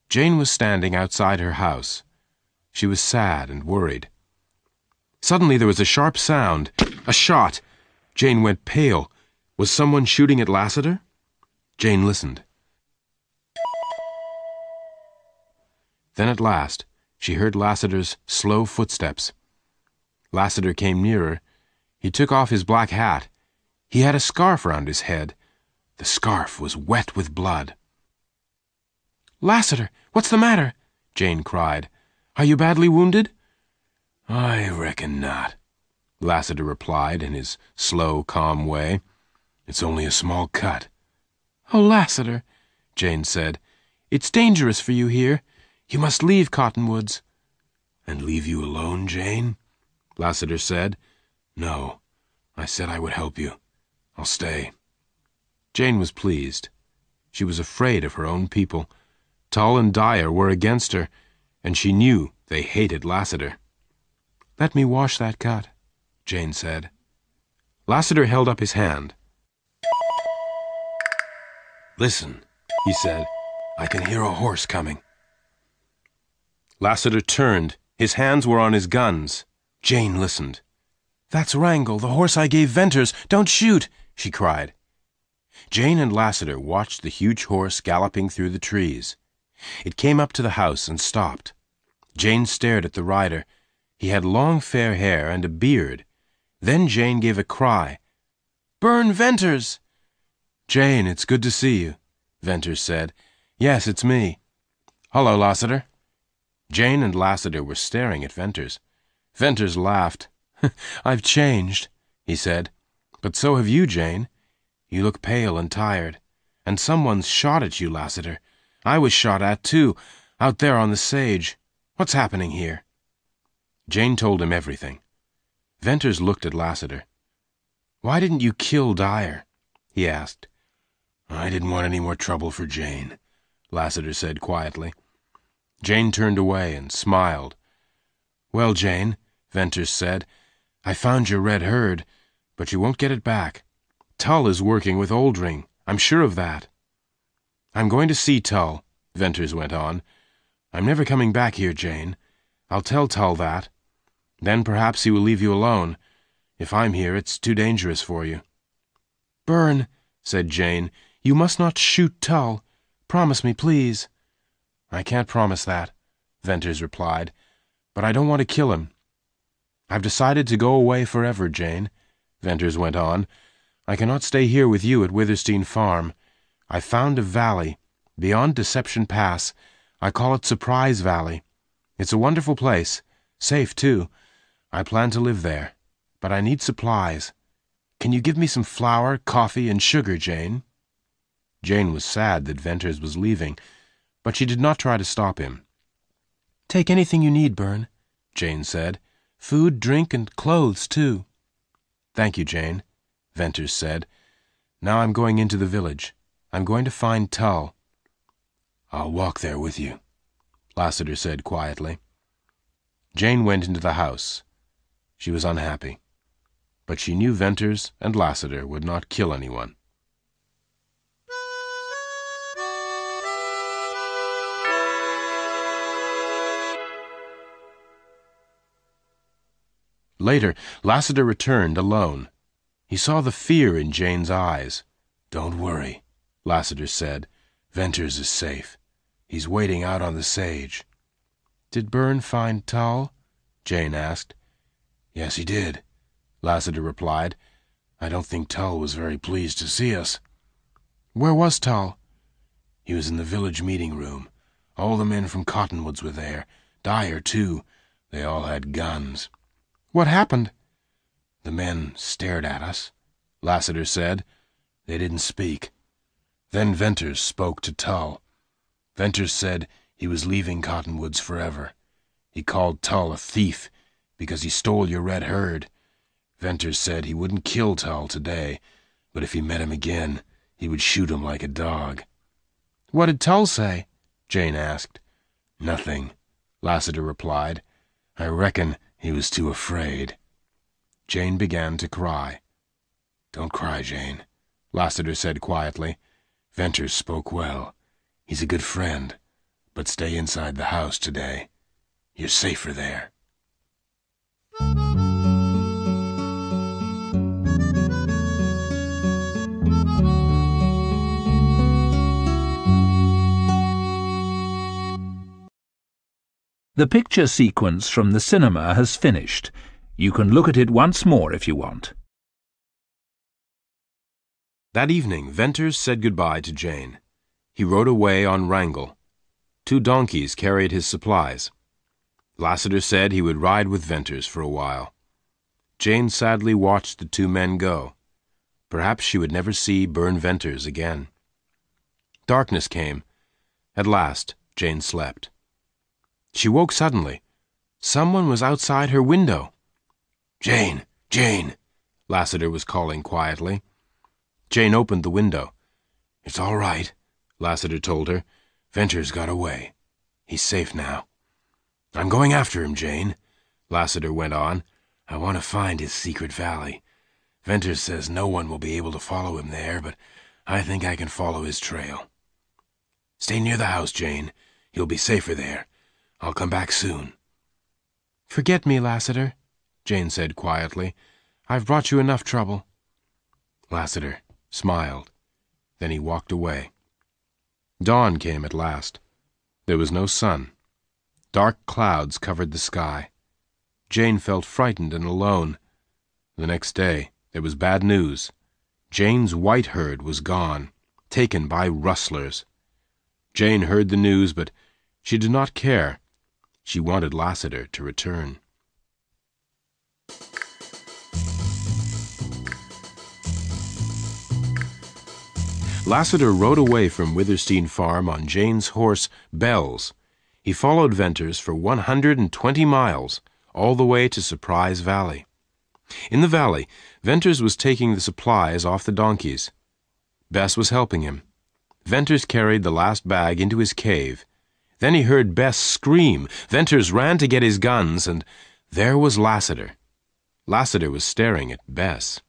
Jane was standing outside her house. She was sad and worried. Suddenly there was a sharp sound. A shot. Jane went pale. Was someone shooting at Lassiter? Jane listened. Then at last she heard Lassiter's slow footsteps. Lassiter came nearer. He took off his black hat. He had a scarf round his head. The scarf was wet with blood. "Lassiter, what's the matter?" Jane cried. "Are you badly wounded?" "I reckon not," Lassiter replied in his slow, calm way. "It's only a small cut." "Oh, Lassiter," Jane said, "it's dangerous for you here. You must leave Cottonwoods." "And leave you alone, Jane?" Lassiter said. "No, I said I would help you. I'll stay." Jane was pleased. She was afraid of her own people. Tull and Dyer were against her, and she knew they hated Lassiter. "Let me wash that cut," Jane said. Lassiter held up his hand. "Listen," he said. "I can hear a horse coming." Lassiter turned. His hands were on his guns. Jane listened. "That's Wrangle, the horse I gave Venters. Don't shoot!" she cried. Jane and Lassiter watched the huge horse galloping through the trees. It came up to the house and stopped. Jane stared at the rider. He had long fair hair and a beard. Then Jane gave a cry. "Burn Venters!" "Jane, it's good to see you," Venters said. "Yes, it's me." "Hello, Lassiter." Jane and Lassiter were staring at Venters. Venters laughed. "I've changed," he said. "But so have you, Jane. You look pale and tired. And someone's shot at you, Lassiter. I was shot at, too, out there on the sage. What's happening here?" Jane told him everything. Venters looked at Lassiter. "Why didn't you kill Dyer?" he asked. "I didn't want any more trouble for Jane," Lassiter said quietly. Jane turned away and smiled. "Well, Jane," Venters said, "I found your red herd, but you won't get it back. Tull is working with Oldring. I'm sure of that." "I'm going to see Tull," Venters went on. "I'm never coming back here, Jane. I'll tell Tull that. Then perhaps he will leave you alone. If I'm here, it's too dangerous for you." "Byrne," said Jane, "you must not shoot Tull. Promise me, please." "I can't promise that," Venters replied, "but I don't want to kill him." "I've decided to go away forever, Jane," Venters went on. "I cannot stay here with you at Witherstein Farm. I've found a valley, beyond Deception Pass. I call it Surprise Valley. It's a wonderful place, safe, too. I plan to live there, but I need supplies. Can you give me some flour, coffee, and sugar, Jane?" Jane was sad that Venters was leaving, but she did not try to stop him. "Take anything you need, Byrne," Jane said. "Food, drink, and clothes, too." "Thank you, Jane," Venters said. "Now I'm going into the village. I'm going to find Tull." "I'll walk there with you," Lassiter said quietly. Jane went into the house. She was unhappy, but she knew Venters and Lassiter would not kill anyone. Later, Lassiter returned alone. He saw the fear in Jane's eyes. "Don't worry," Lassiter said. "Venters is safe. He's waiting out on the sage." "Did Byrne find Tull?" Jane asked. "Yes, he did," Lassiter replied. "I don't think Tull was very pleased to see us." "Where was Tull?" "He was in the village meeting room. All the men from Cottonwoods were there. Dyer, too. They all had guns." "What happened?" "The men stared at us," Lassiter said. "They didn't speak. Then Venters spoke to Tull. Venters said he was leaving Cottonwoods forever. He called Tull a thief because he stole your red herd. Venters said he wouldn't kill Tull today, but if he met him again, he would shoot him like a dog." "What did Tull say?" Jane asked. "Nothing," Lassiter replied. "I reckon He was too afraid. Jane began to cry. Don't cry, Jane, Lassiter said quietly. Venters spoke well. He's a good friend, but stay inside the house today. You're safer there. The picture sequence from the cinema has finished. You can look at it once more if you want. That evening, Venters said goodbye to Jane. He rode away on Wrangle. 2 donkeys carried his supplies. Lassiter said he would ride with Venters for a while. Jane sadly watched the 2 men go. Perhaps she would never see Burn Venters again. Darkness came. At last, Jane slept. She woke suddenly. Someone was outside her window. Jane! Jane! Lassiter was calling quietly. Jane opened the window. It's all right, Lassiter told her. Venters got away. He's safe now. I'm going after him, Jane, Lassiter went on. I want to find his secret valley. Venters says no one will be able to follow him there, but I think I can follow his trail. Stay near the house, Jane. You'll be safer there. I'll come back soon. Forget me, Lassiter, Jane said quietly. I've brought you enough trouble. Lassiter smiled. Then he walked away. Dawn came at last. There was no sun. Dark clouds covered the sky. Jane felt frightened and alone. The next day, there was bad news. Jane's white herd was gone, taken by rustlers. Jane heard the news, but she did not care. She wanted Lassiter to return. Lassiter rode away from Witherstein Farm on Jane's horse, Bells. He followed Venters for 120 miles, all the way to Surprise Valley. In the valley, Venters was taking the supplies off the donkeys. Bess was helping him. Venters carried the last bag into his cave. Then he heard Bess scream. Venters ran to get his guns, and there was Lassiter. Lassiter was staring at Bess.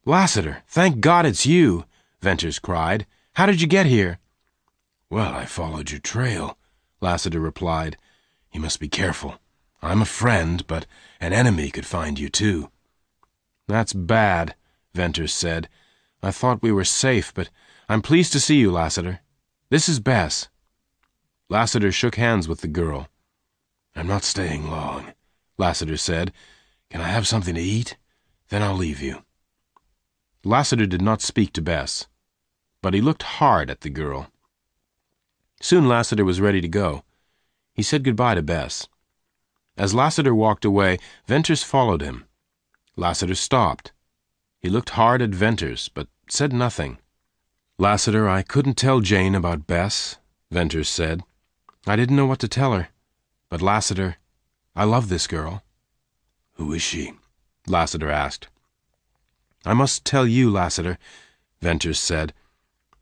"Lassiter, thank God it's you," Venters cried. "How did you get here?" Well, I followed your trail, Lassiter replied. You must be careful. I'm a friend, but an enemy could find you too. That's bad, Venters said. I thought we were safe, but I'm pleased to see you, Lassiter. This is Bess. Lassiter shook hands with the girl. I'm not staying long, Lassiter said. Can I have something to eat? Then I'll leave you. Lassiter did not speak to Bess, but he looked hard at the girl. Soon Lassiter was ready to go. He said goodbye to Bess. As Lassiter walked away, Venters followed him. Lassiter stopped. He looked hard at Venters, but said nothing. "Lassiter, I couldn't tell Jane about Bess," Venters said. "I didn't know what to tell her. But, Lassiter, I love this girl." Who is she? Lassiter asked. "I must tell you, Lassiter," Venters said.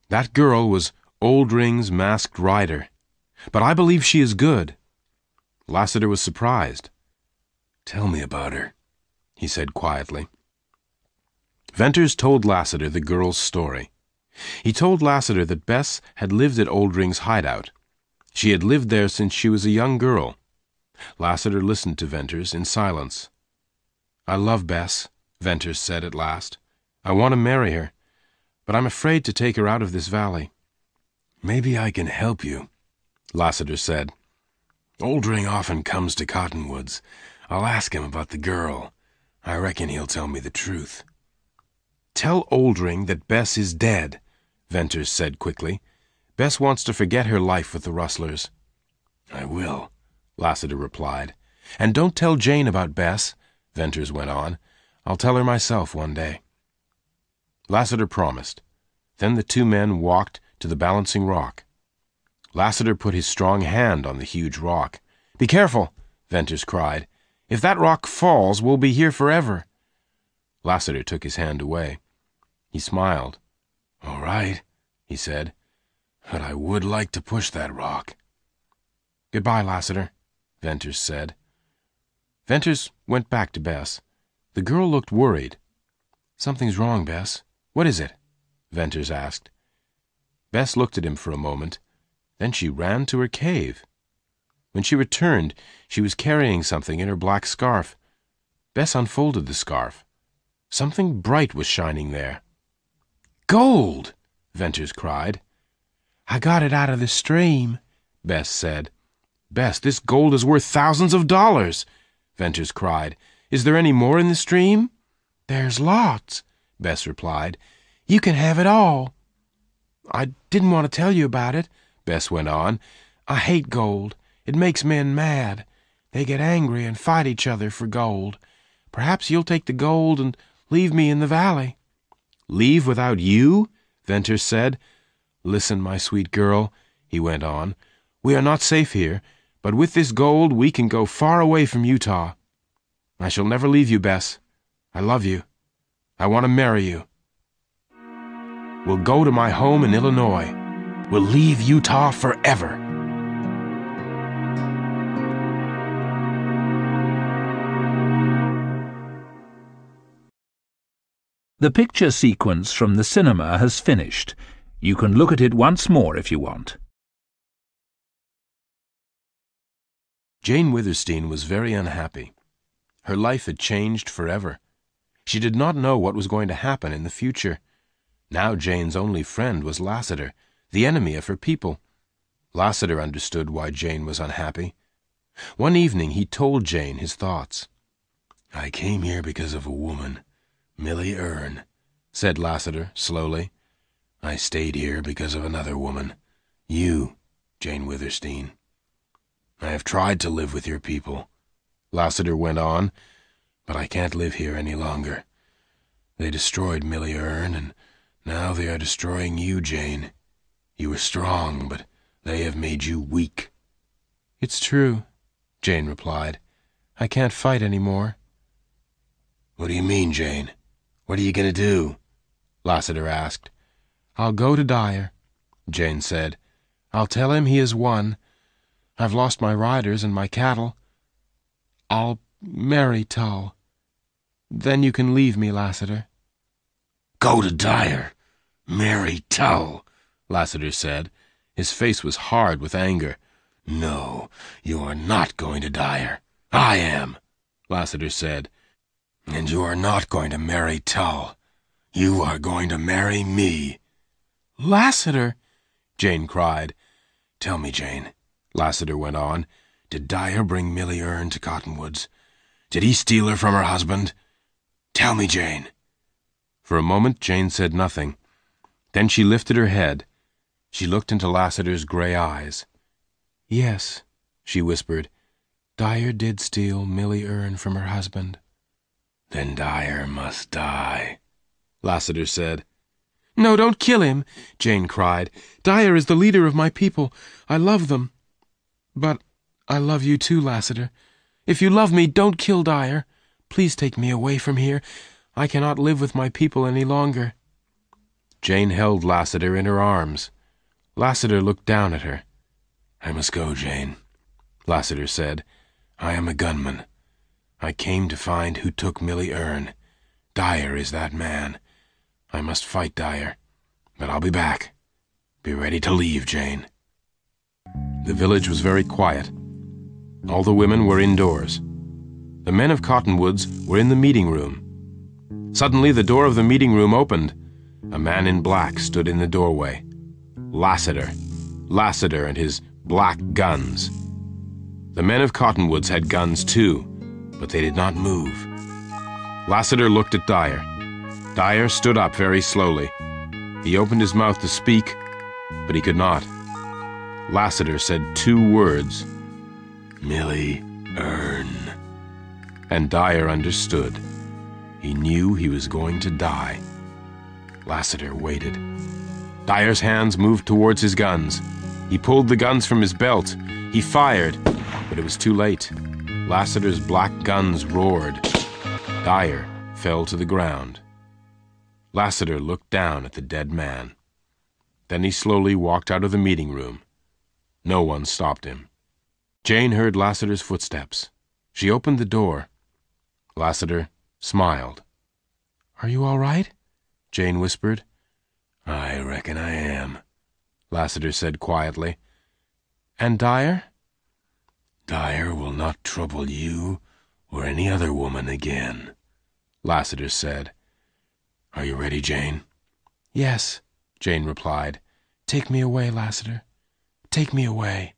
"That girl was Oldring's masked rider. But I believe she is good." Lassiter was surprised. Tell me about her, he said quietly. Venters told Lassiter the girl's story. He told Lassiter that Bess had lived at Oldring's hideout. She had lived there since she was a young girl. Lassiter listened to Venters in silence. "I love Bess," Venters said at last. "I want to marry her, but I'm afraid to take her out of this valley." Maybe I can help you, Lassiter said. Oldring often comes to Cottonwoods. I'll ask him about the girl. I reckon he'll tell me the truth. "Tell Oldring that Bess is dead," Venters said quickly. "Bess wants to forget her life with the rustlers." "I will," Lassiter replied. "And don't tell Jane about Bess," Venters went on. "I'll tell her myself one day." Lassiter promised. Then the 2 men walked to the balancing rock. Lassiter put his strong hand on the huge rock. "Be careful," Venters cried. "If that rock falls, we'll be here forever." Lassiter took his hand away. He smiled. "All right," he said, "but I would like to push that rock." "Goodbye, Lassiter," Venters said. Venters went back to Bess. The girl looked worried. "Something's wrong, Bess. What is it?" Venters asked. Bess looked at him for a moment. Then she ran to her cave. When she returned, she was carrying something in her black scarf. Bess unfolded the scarf. Something bright was shining there. "Gold!" Venters cried. "I got it out of the stream," Bess said. "Bess, this gold is worth thousands of dollars," Venters cried. "Is there any more in the stream?" "There's lots," Bess replied. "You can have it all." "I didn't want to tell you about it," Bess went on. "I hate gold. It makes men mad. They get angry and fight each other for gold. Perhaps you'll take the gold and leave me in the valley." "Leave without you?" Venters said. "Listen, my sweet girl," he went on. "We are not safe here, but with this gold we can go far away from Utah. I shall never leave you, Bess. I love you. I want to marry you. We'll go to my home in Illinois. We'll leave Utah forever." The picture sequence from the cinema has finished. You can look at it once more if you want. Jane Withersteen was very unhappy. Her life had changed forever. She did not know what was going to happen in the future. Now Jane's only friend was Lassiter, the enemy of her people. Lassiter understood why Jane was unhappy. One evening he told Jane his thoughts. "I came here because of a woman, Millie Erne," said Lassiter slowly. "I stayed here because of another woman, you, Jane Withersteen. I have tried to live with your people," Lassiter went on, "but I can't live here any longer. They destroyed Millie Erne, and now they are destroying you, Jane. You were strong, but they have made you weak." "It's true," Jane replied. "I can't fight any more." "What do you mean, Jane? What are you going to do?" Lassiter asked. "I'll go to Dyer," Jane said. "I'll tell him he has won. I've lost my riders and my cattle. I'll marry Tull. Then you can leave me, Lassiter." "Go to Dyer? Marry Tull?" Lassiter said. His face was hard with anger. "No, you are not going to Dyer. I am," Lassiter said. "And you are not going to marry Tull. You are going to marry me." "Lassiter!" Jane cried. "Tell me, Jane," Lassiter went on, "did Dyer bring Millie Erne to Cottonwoods? Did he steal her from her husband? Tell me, Jane." For a moment Jane said nothing. Then she lifted her head. She looked into Lassiter's gray eyes. "Yes," she whispered, "Dyer did steal Millie Erne from her husband." "Then Dyer must die," Lassiter said. "No, don't kill him," Jane cried. "Dyer is the leader of my people. I love them. But I love you too, Lassiter. If you love me, don't kill Dyer. Please take me away from here. I cannot live with my people any longer." Jane held Lassiter in her arms. Lassiter looked down at her. "I must go, Jane," Lassiter said. "I am a gunman. I came to find who took Millie Erne. Dyer is that man. I must fight Dyer, but I'll be back. Be ready to leave, Jane." The village was very quiet. All the women were indoors. The men of Cottonwoods were in the meeting room. Suddenly the door of the meeting room opened. A man in black stood in the doorway. Lassiter and his black guns. The men of Cottonwoods had guns too, but they did not move. Lassiter looked at Dyer. Dyer stood up very slowly. He opened his mouth to speak, but he could not. Lassiter said 2 words, "Millie Erne." And Dyer understood. He knew he was going to die. Lassiter waited. Dyer's hands moved towards his guns. He pulled the guns from his belt. He fired, but it was too late. Lassiter's black guns roared. Dyer fell to the ground. Lassiter looked down at the dead man. Then he slowly walked out of the meeting room. No one stopped him. Jane heard Lassiter's footsteps. She opened the door. Lassiter smiled. "Are you all right?" Jane whispered. "I reckon I am," Lassiter said quietly. "And Dyer?" "Dyer will not trouble you or any other woman again," Lassiter said. "Are you ready, Jane?" "Yes," Jane replied. "Take me away, Lassiter. Take me away."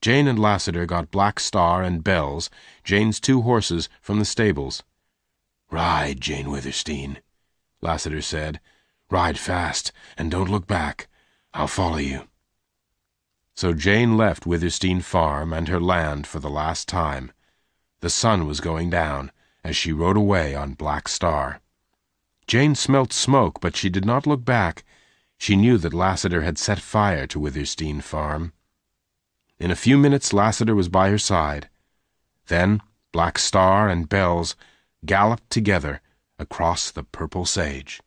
Jane and Lassiter got Black Star and Bells, Jane's 2 horses, from the stables. "Ride, Jane Withersteen," Lassiter said. "Ride fast, and don't look back. I'll follow you." So Jane left Withersteen Farm and her land for the last time. The sun was going down as she rode away on Black Star. Jane smelt smoke, but she did not look back. She knew that Lassiter had set fire to Withersteen Farm. In a few minutes Lassiter was by her side. Then Black Star and Bells galloped together across the purple sage.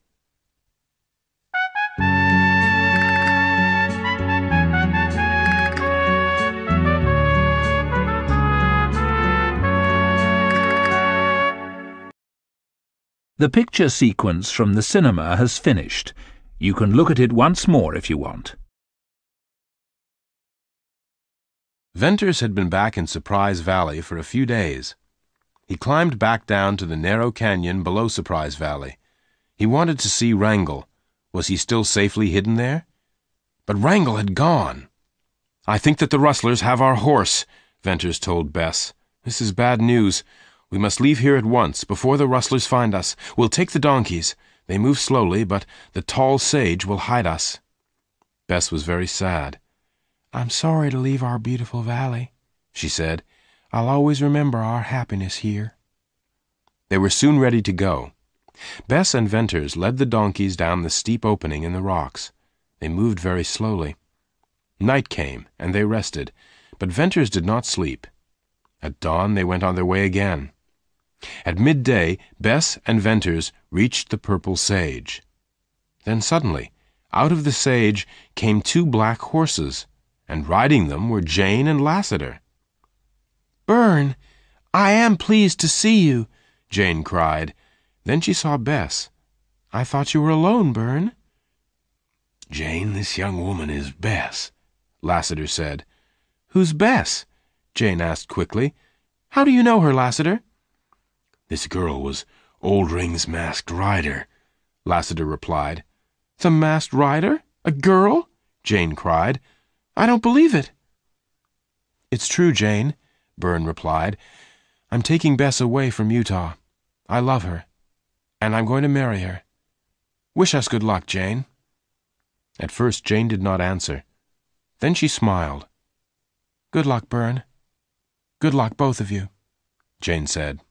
The picture sequence from the cinema has finished. You can look at it once more if you want. Venters had been back in Surprise Valley for a few days. He climbed back down to the narrow canyon below Surprise Valley. He wanted to see Wrangel. Was he still safely hidden there? But Wrangel had gone. "I think that the rustlers have our horse," Venters told Bess. "This is bad news. We must leave here at once, before the rustlers find us. We'll take the donkeys. They move slowly, but the tall sage will hide us." Bess was very sad. "I'm sorry to leave our beautiful valley," she said. "I'll always remember our happiness here." They were soon ready to go. Bess and Venters led the donkeys down the steep opening in the rocks. They moved very slowly. Night came, and they rested, but Venters did not sleep. At dawn they went on their way again. At midday, Bess and Venters reached the purple sage. Then suddenly, out of the sage came 2 black horses, and riding them were Jane and Lassiter. "Bern, I am pleased to see you," Jane cried. Then she saw Bess. "I thought you were alone, Bern." "Jane, this young woman is Bess," Lassiter said. "Who's Bess?" Jane asked quickly. "How do you know her, Lassiter?" "This girl was Oldring's masked rider," Lassiter replied. "The masked rider? A girl?" Jane cried. "I don't believe it." "It's true, Jane," Bern replied. "I'm taking Bess away from Utah. I love her, and I'm going to marry her. Wish us good luck, Jane." At first Jane did not answer. Then she smiled. "Good luck, Bern. Good luck, both of you," Jane said.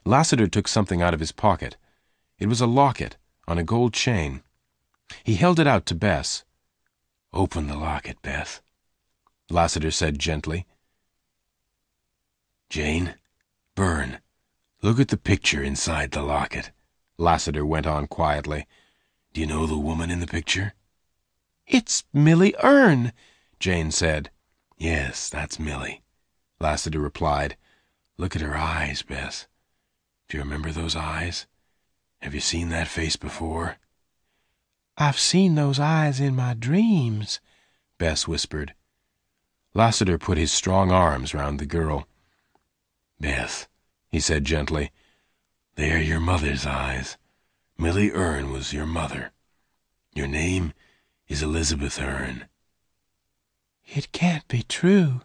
Lassiter took something out of his pocket. It was a locket on a gold chain. He held it out to Bess. "Open the locket, Beth," Lassiter said gently. "Jane, Bern, look at the picture inside the locket," Lassiter went on quietly. "Do you know the woman in the picture?" "It's Millie Erne," Jane said. "Yes, that's Millie," Lassiter replied. "Look at her eyes, Bess. Do you remember those eyes? Have you seen that face before?" "I've seen those eyes in my dreams," Bess whispered. Lassiter put his strong arms round the girl. "Beth," he said gently, "they are your mother's eyes. Millie Erne was your mother. Your name is Elizabeth Erne." "It can't be true,"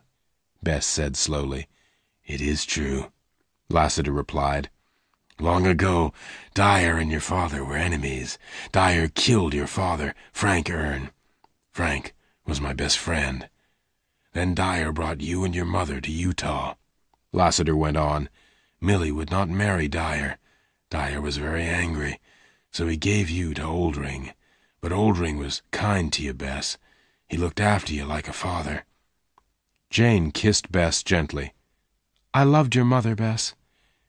Bess said slowly. "It is true," Lassiter replied. "Long ago, Dyer and your father were enemies. Dyer killed your father, Frank Erne. Frank was my best friend. Then Dyer brought you and your mother to Utah," Lassiter went on. "Millie would not marry Dyer. Dyer was very angry, so he gave you to Oldring. But Oldring was kind to you, Bess. He looked after you like a father." Jane kissed Bess gently. "I loved your mother, Bess.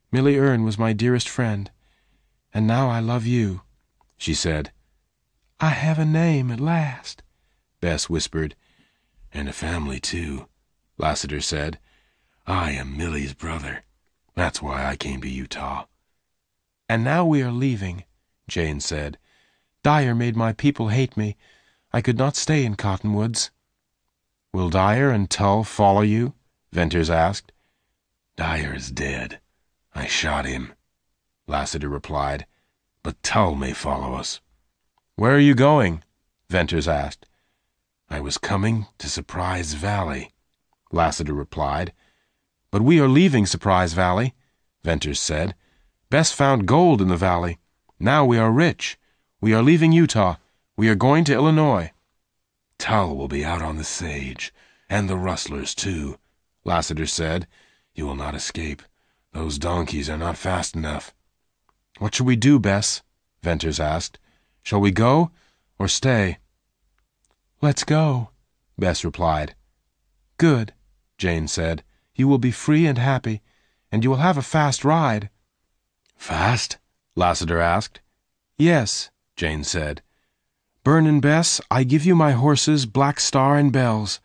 Millie Erne was my dearest friend. And now I love you," she said. "I have a name at last," Bess whispered. "And a family, too," Lassiter said. I am Millie's brother. That's why I came to Utah." "And now we are leaving," Jane said. "Dyer made my people hate me. I could not stay in Cottonwoods." "Will Dyer and Tull follow you?" Venters asked. "Dyer is dead. I shot him," Lassiter replied. "But Tull may follow us." "Where are you going?" Venters asked. "I was coming to Surprise Valley," Lassiter replied. "But we are leaving Surprise Valley," Venters said. "Bess found gold in the valley. Now we are rich. We are leaving Utah. We are going to Illinois." "Tull will be out on the sage, and the rustlers too," Lassiter said. "You will not escape. Those donkeys are not fast enough." "What shall we do, Bess?" Venters asked. "Shall we go or stay?" "Let's go," Bess replied. "Good," Jane said. "You will be free and happy, and you will have a fast ride." "Fast?" Lassiter asked. "Yes," Jane said. "Bern and Bess, I give you my horses, Black Star and Bells.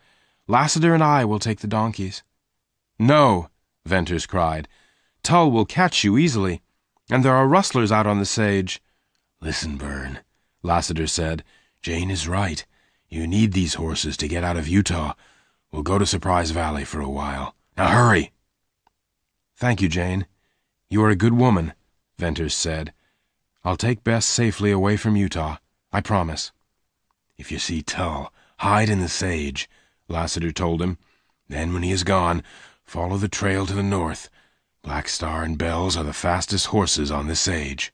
Lassiter and I will take the donkeys." "No," Venters cried. "Tull will catch you easily, and there are rustlers out on the sage." "Listen, Bern," Lassiter said. "Jane is right. You need these horses to get out of Utah. We'll go to Surprise Valley for a while. Now hurry." "Thank you, Jane. You are a good woman," Venters said. "I'll take Bess safely away from Utah. I promise." "If you see Tull, hide in the sage," Lassiter told him. "Then, when he is gone, follow the trail to the north. Black Star and Bells are the fastest horses on the sage."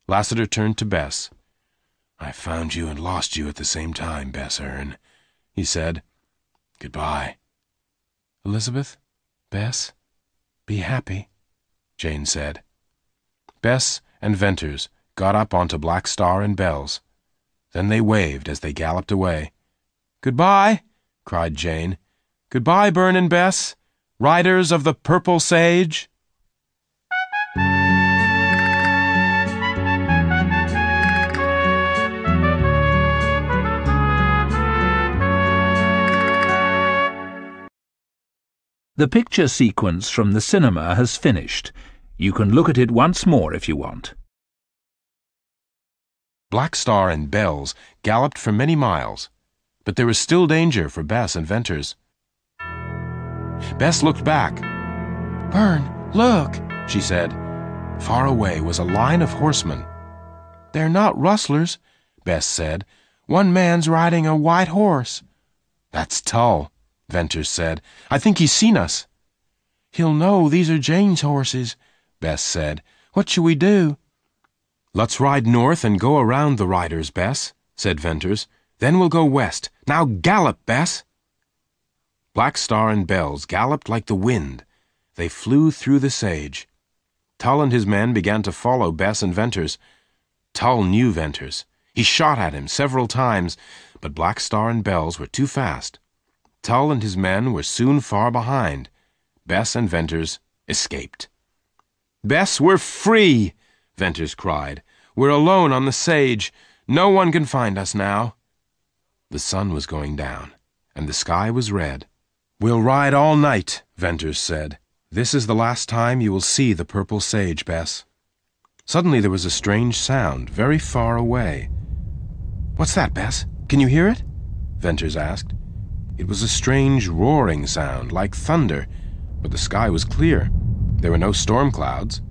Lassiter turned to Bess. "I found you and lost you at the same time, Bess Hearn," he said. "Goodbye." "Elizabeth, Bess, be happy," Jane said. Bess and Venters got up onto Black Star and Bells. Then they waved as they galloped away. "Goodbye," cried Jane. "Goodbye, Bern and Bess, riders of the purple sage." The picture sequence from the cinema has finished. You can look at it once more if you want. Black Star and Bells galloped for many miles, but there was still danger for Bess and Venters. Bess looked back. "Bern, look," she said. Far away was a line of horsemen. "They're not rustlers," Bess said. "One man's riding a white horse." "That's Tull," Venters said. "I think he's seen us." "He'll know these are Jane's horses," Bess said. "What shall we do?" "Let's ride north and go around the riders, Bess," said Venters. "Then we'll go west. Now gallop, Bess!" Black Star and Bells galloped like the wind. They flew through the sage. Tull and his men began to follow Bess and Venters. Tull knew Venters. He shot at him several times, but Black Star and Bells were too fast. Tull and his men were soon far behind. Bess and Venters escaped. "Bess, we're free!" Venters cried. "We're alone on the sage. No one can find us now." The sun was going down, and the sky was red. "We'll ride all night," Venters said. "This is the last time you will see the purple sage, Bess." Suddenly there was a strange sound very far away. "What's that, Bess? Can you hear it?" Venters asked. It was a strange roaring sound, like thunder, but the sky was clear. There were no storm clouds.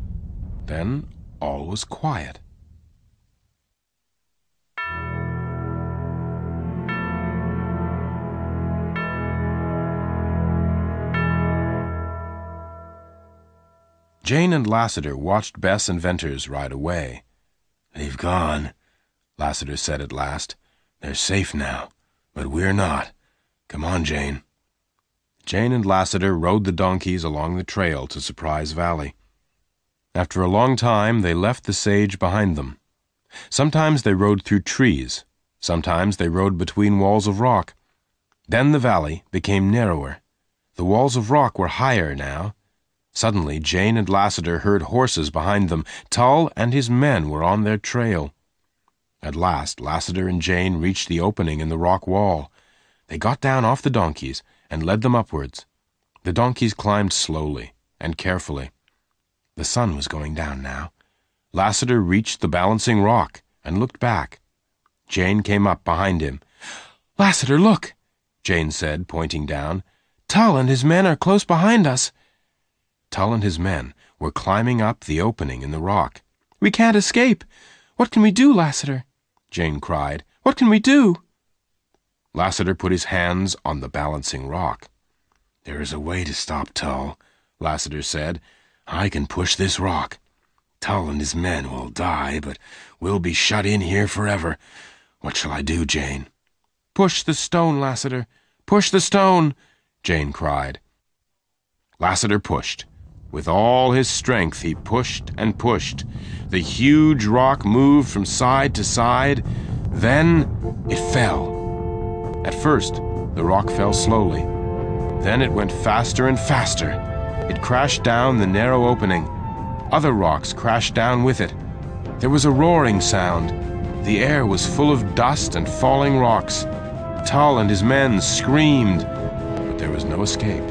Then all was quiet. Jane and Lassiter watched Bess and Venters ride away. "They've gone," Lassiter said at last. "They're safe now, but we're not. Come on, Jane." Jane and Lassiter rode the donkeys along the trail to Surprise Valley. After a long time, they left the sage behind them. Sometimes they rode through trees. Sometimes they rode between walls of rock. Then the valley became narrower. The walls of rock were higher now. Suddenly, Jane and Lassiter heard horses behind them. Tull and his men were on their trail. At last, Lassiter and Jane reached the opening in the rock wall. They got down off the donkeys and led them upwards. The donkeys climbed slowly and carefully. The sun was going down now. Lassiter reached the balancing rock and looked back. Jane came up behind him. "Lassiter, look," Jane said, pointing down. "Tull and his men are close behind us." Tull and his men were climbing up the opening in the rock. "We can't escape. What can we do, Lassiter?" Jane cried. "What can we do?" Lassiter put his hands on the balancing rock. "There is a way to stop Tull," Lassiter said. "I can push this rock. Tull and his men will die, but we'll be shut in here forever. What shall I do, Jane?" "Push the stone, Lassiter. Push the stone," Jane cried. Lassiter pushed. With all his strength he pushed and pushed. The huge rock moved from side to side. Then it fell. At first, the rock fell slowly. Then it went faster and faster. It crashed down the narrow opening. Other rocks crashed down with it. There was a roaring sound. The air was full of dust and falling rocks. Tull and his men screamed, but there was no escape.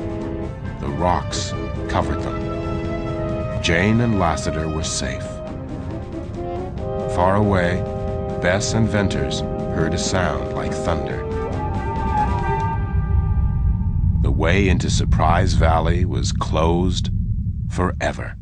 The rocks covered them. Jane and Lassiter were safe. Far away, Bess and Venters heard a sound like thunder. The way into Surprise Valley was closed forever.